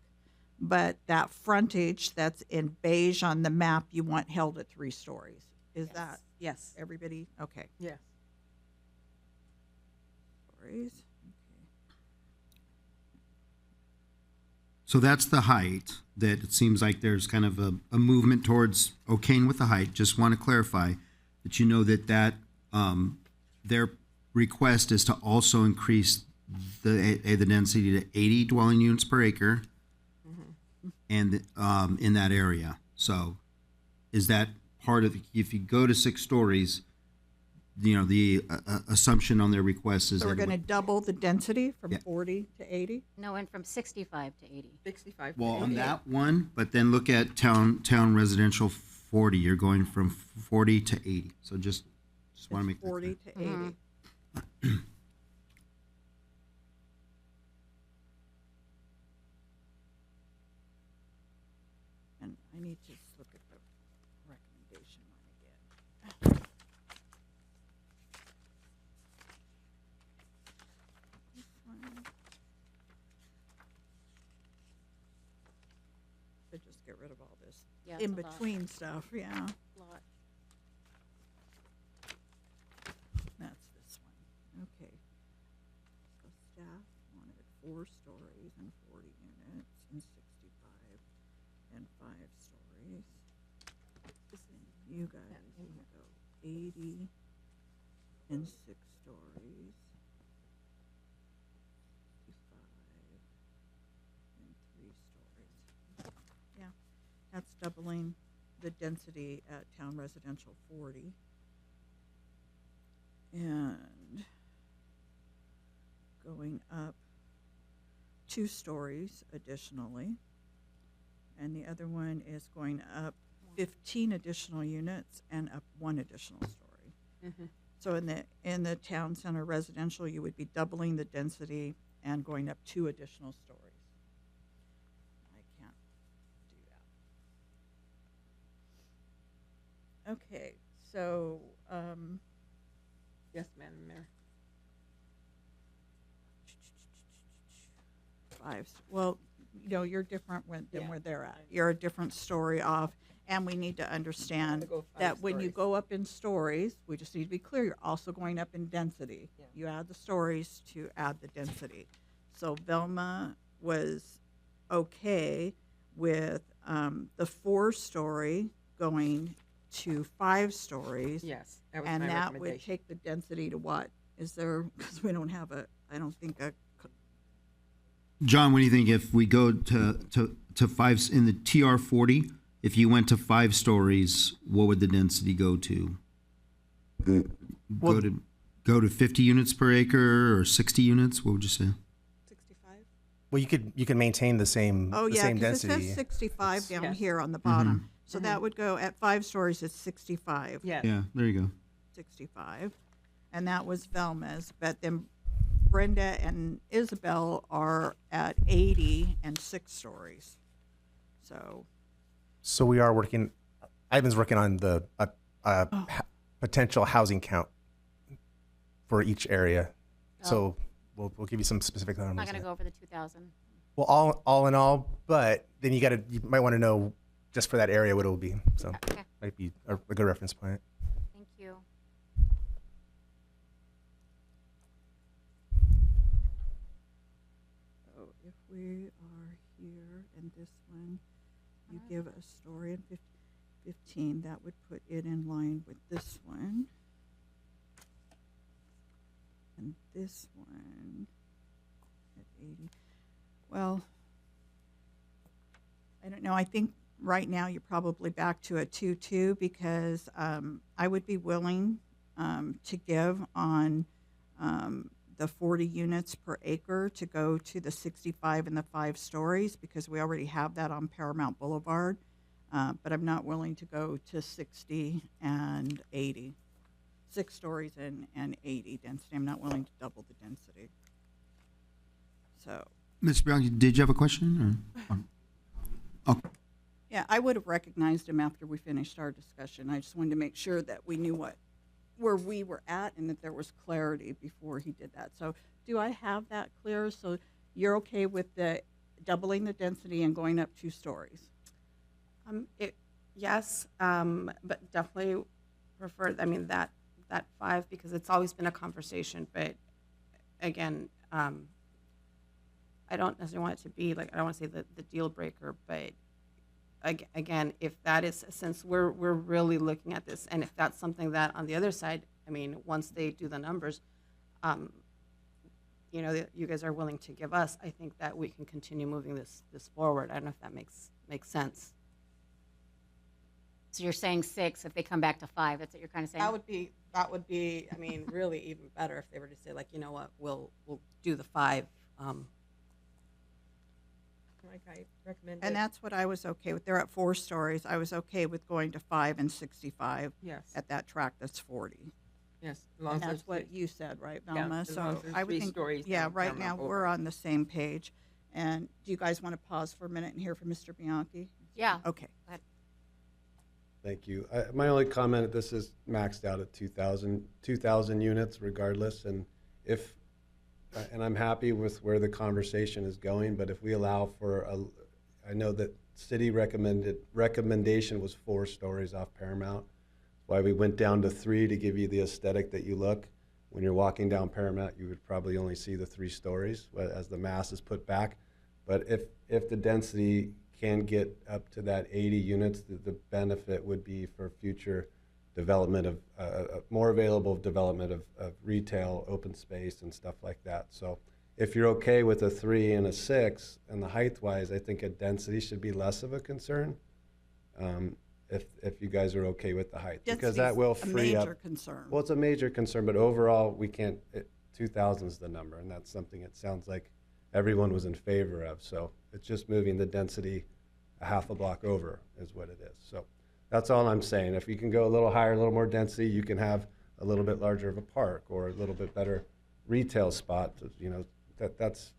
but that frontage that's in beige on the map, you want held at 3 stories. Is Yes. that Yes. everybody? Okay. Yes. Stories. So that's the height, that it seems like there's kind of a movement towards okaying with the height. Just want to clarify that you know that their request is to also increase the density to 80 dwelling units per acre and in that area. So is that part of, if you go to 6 stories, the assumption on their request is So we're that, going to double the density from Yeah. 40 to 80? No, and from 65 to 80. 65. well, on that one, but then look at town residential 40, you're going from 40 to 80. So just want to make It's that 40 clear. to 80. Mm-hmm. And I need to just look at the recommendation one again. This one. So just get rid of all this Yeah, it's in a lot. between stuff, yeah. Lot. That's this one. Okay. So staff wanted 4 stories and 40 units and 65 and 5 stories. And you guys want to go 80 and 6 stories. 65 and 3 stories. Yeah, that's doubling the density at town residential 40. And going up 2 stories additionally. And the other one is going up 15 additional units and up 1 additional story. Mhm. So in the town center residential, you would be doubling the density and going up 2 additional stories. I can't do that. Okay, so Yes, Madam Mayor. 5. Well, you're different than Yeah, where they're I at. know. You're a different story off, and we need to understand go 5 that when you stories. go up in stories, we just need to be clear, you're also going up in density. Yeah. You add the stories to add the density. So Velma was okay with the 4-story going to 5 stories. Yes, that was And my that would recommendation. take the density to what? Is there, because we don't have I don't think John, what do you think if we go to 5 in the TR 40? If you went to 5 stories, what would the density go to? Well- Go to 50 units per acre or 60 units? What would you say? 65? Well, you can maintain the same Oh, the yeah, same because it density. says 65 down Yes. here on the bottom. So that would go at 5 stories, it's 65. Yes. Yeah, there you go. 65. And that was Velma's. But then Brenda and Isabel are at 80 and 6 stories. So, So we are working. Ivan's working on the potential housing count for each area. So we'll give you some specific numbers. I'm not going to go over the 2,000. Well, all in all, but then you might want to know just for that area what it will be. So Okay, might be a good reference point. thank you. so if we are here and this one, you give a story in 15, that would put it in line with this one. And this one at 80. Well, I don't know. I think right now you're probably back to a 2-2 because I would be willing to give on the 40 units per acre to go to the 65 and the 5 stories because we already have that on Paramount Boulevard. But I'm not willing to go to 60 and 80. 6 stories and 80 density. I'm not willing to double the density. So, Ms. Brown, did you have a question? Or? yeah, I would have recognized him after we finished our discussion. I just wanted to make sure that we knew where we were at and that there was clarity before he did that. So do I have that clear? So you're okay with the doubling the density and going up 2 stories? Yes, but definitely prefer, that 5 because it's always been a conversation, but again, I don't necessarily want it to be like, I don't want to say the deal breaker, but again, if that is, since we're really looking at this, and if that's something that on the other side, once they do the numbers, you guys are willing to give us, I think that we can continue moving this forward. I don't know if that makes sense. So you're saying 6 if they come back to 5. That's what you're kind of saying? That would be, I mean, really even better if they were to say like, you know what, we'll do the 5. Like I recommend. And that's what I was okay with. They're at 4 stories. I was okay with going to 5 and 65 Yes, at that track that's 40. yes. As long And as that's there's what you said, right, Yeah, Velma? as long as So there's I would 3 think, stories yeah, down right now Paramount we're Boulevard. on the same page. And do you guys want to pause for a minute and hear from Mr. Bianchi? Yeah. Okay. Thank you. My only comment, this is maxed out at 2,000 units regardless. And and I'm happy with where the conversation is going, but if we allow for I know that city recommendation was 4 stories off Paramount. Why we went down to 3 to give you the aesthetic that you look. When you're walking down Paramount, you would probably only see the 3 stories as the mass is put back. But if the density can get up to that 80 units, the benefit would be for future development of more available development of retail, open space, and stuff like that. So if you're okay with a 3 and a 6, and the height-wise, I think a density should be less of a concern. If you guys are okay with the height, because that will free up. A major concern. Well, it's a major concern, but overall, we can't. 2,000 is the number, and that's something it sounds like everyone was in favor of. So it's just moving the density a half a block over is what it is. So that's all I'm saying. If you can go a little higher, a little more density, you can have a little bit larger of a park or a little bit better retail spot. You know, that's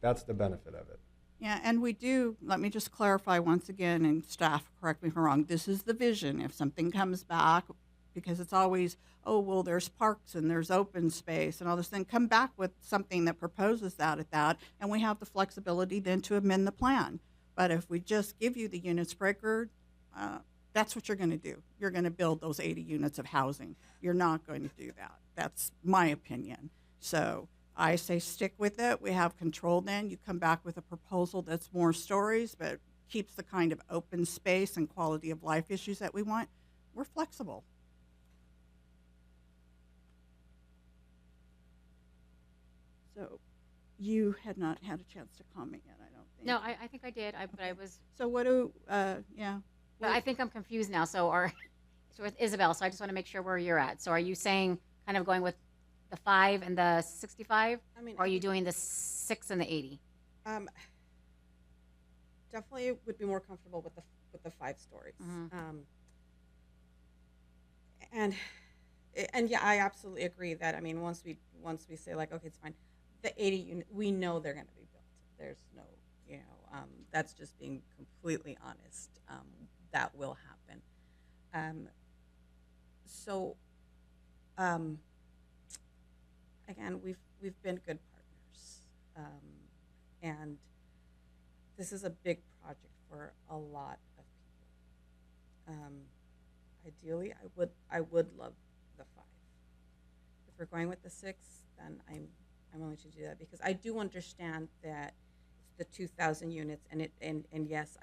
the benefit of it. Yeah, and we do, let me just clarify once again, and staff, correct me if I'm wrong, this is the vision. If something comes back, because it's always, oh, well, there's parks and there's open space and all this, then come back with something that proposes that at that, and we have the flexibility then to amend the plan. But if we just give you the units breaker, that's what you're going to do. You're going to build those 80 units of housing. You're not going to do that. That's my opinion. So I say stick with it. We have control then. You come back with a proposal that's more stories, but keeps the kind of open space and quality of life issues that we want. We're flexible. So you had not had a chance to comment yet, I don't think. No, I think I did. But I was. So what do, yeah. But I think I'm confused now. So with Isabel. So I just want to make sure where you're at. So are you saying kind of going with the 5 and the 65? I mean, Or are you doing the 6 and the 80? Definitely would be more comfortable with the 5 stories. And yeah, I absolutely agree that, I mean, once we say like, okay, it's fine, the 80 unit, we know they're going to be built. There's no, that's just being completely honest. That will happen. Again, we've been good partners, and this is a big project for a lot of people. Ideally, I would love the 5. If we're going with the 6, then I'm willing to do that, because I do understand that it's the 2,000 units, and yes,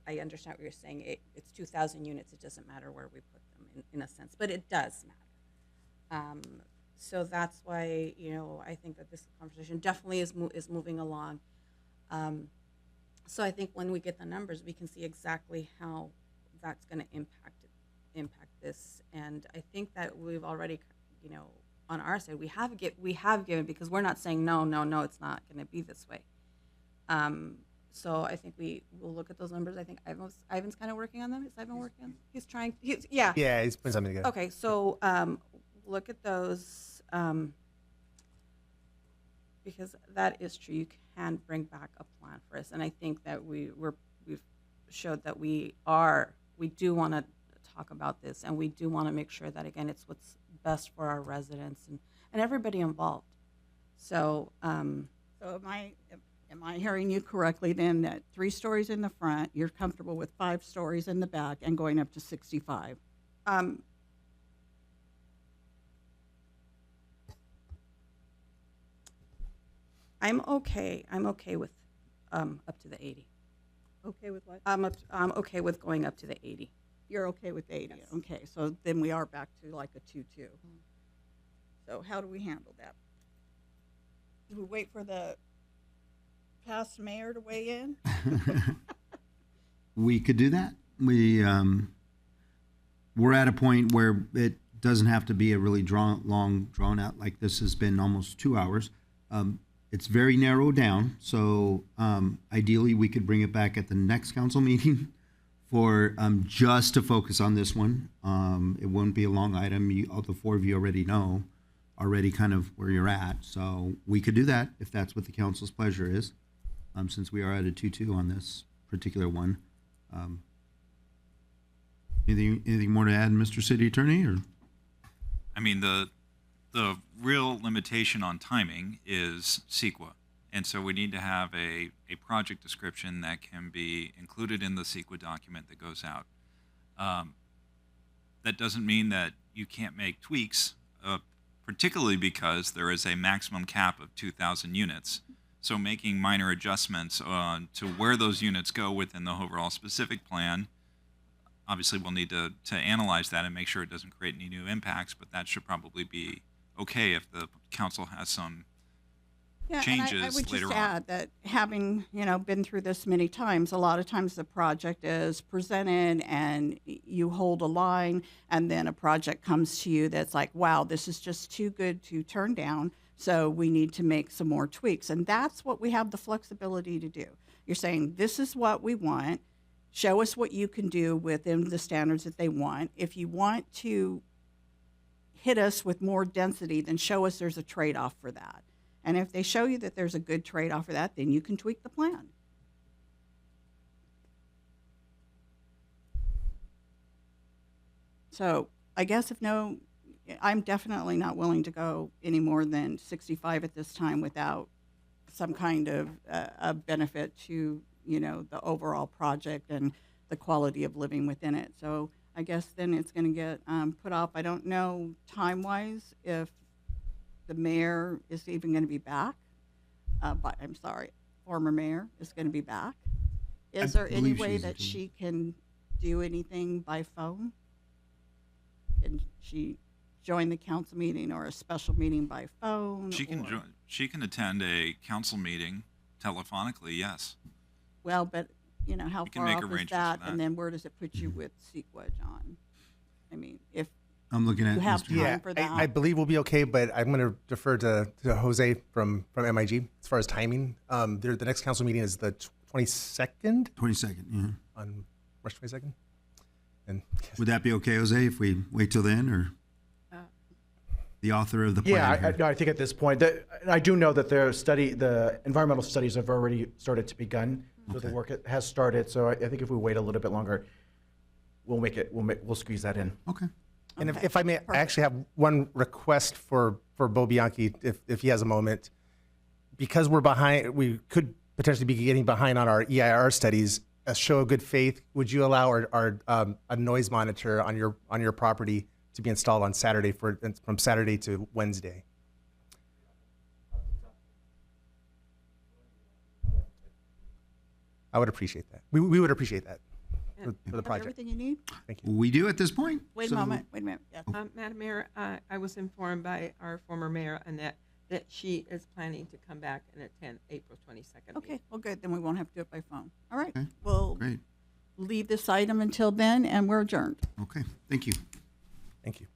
I understand what you're saying. It's 2,000 units. It doesn't matter where we put them in a sense, but it does matter. So that's why, I think that this conversation definitely is moving along. So I think when we get the numbers, we can see exactly how that's going to impact this. And I think that we've already, on our side, we have given, because we're not saying no, it's not going to be this way. So I think we will look at those numbers. I think Ivan's kind of working on them. Is Ivan working on? He's trying. Yeah. Yeah, he's putting something together. Okay, so look at those, because that is true. You can bring back a plan for us, and I think that we've showed that we do want to talk about this, and we do want to make sure that, again, it's what's best for our residents and everybody involved. So, So am I hearing you correctly then, that 3 stories in the front, you're comfortable with 5 stories in the back and going up to 65? I'm okay with up to the 80. Okay with what? I'm okay with going up to the 80. You're okay with 80? Yes. Okay, so then we are back to like a 2-2. So how do we handle that? Do we wait for the past mayor to weigh in? We could do that. We we're at a point where it doesn't have to be a really long, drawn out, like this has been almost 2 hours. It's very narrowed down, so ideally we could bring it back at the next council meeting for just to focus on this one. It won't be a long item. All the four of you already know kind of where you're at, so we could do that if that's what the council's pleasure is, since we are at a 2-2 on this particular one. Anything more to add, Mr. City Attorney? Or I mean, the real limitation on timing is CEQA. And so we need to have a project description that can be included in the CEQA document that goes out. That doesn't mean that you can't make tweaks, particularly because there is a maximum cap of 2,000 units. So making minor adjustments to where those units go within the overall specific plan, obviously we'll need to analyze that and make sure it doesn't create any new impacts, but that should probably be okay if the council has some changes and I would later just on. add that having, been through this many times, a lot of times the project is presented and you hold a line and then a project comes to you that's like, wow, this is just too good to turn down. So we need to make some more tweaks. And that's what we have the flexibility to do. You're saying, this is what we want. Show us what you can do within the standards that they want. If you want to hit us with more density, then show us there's a trade-off for that. And if they show you that there's a good trade-off for that, then you can tweak the plan. So I guess I'm definitely not willing to go any more than 65 at this time without some kind of a benefit to, the overall project and the quality of living within it. So I guess then it's going to get put off. I don't know time-wise if the mayor is even going to be back. But I'm sorry, former mayor is going to be back. Is there any believe way she's that attending. she can do anything by phone? Can she join the council meeting or a special meeting by phone? She can or- she can attend a council meeting telephonically, yes. Well, but, how We can far make off is arrangements that? for that. And then where does it put you with CEQA, John? I mean, if I'm looking at you have Mr. time Yeah, for that. I believe we'll be okay, but I'm going to defer to Jose from MIG as far as timing. The next council meeting is the 22nd 22nd. Yeah. on March 22nd. And Would that be okay, Jose, if we wait till then, or the author of the plan? Yeah, here? no, I think at this point, I do know that the environmental studies have already started to begun. So the Okay. work has started. So I think if we wait a little bit longer, we'll squeeze that in. Okay. And Okay, if I may, I actually have one request for Bo Bianchi, if he has a moment. Because we're behind, we could potentially be getting behind on our EIR studies. A show of good faith, would you allow a noise monitor on your property to be installed on Saturday from Saturday to Wednesday? I would appreciate that. We would appreciate that for the Have project. everything you need? Thank you. We do at this point. Wait So- a moment. Yes. Madam Mayor, I was informed by our former mayor, Annette, that she is planning to come back and attend April 22nd. Okay, well, good. Then we won't have to do it by phone. All right. Okay, We'll Great. leave this item until then, and we're adjourned. Okay. Thank you. Thank you.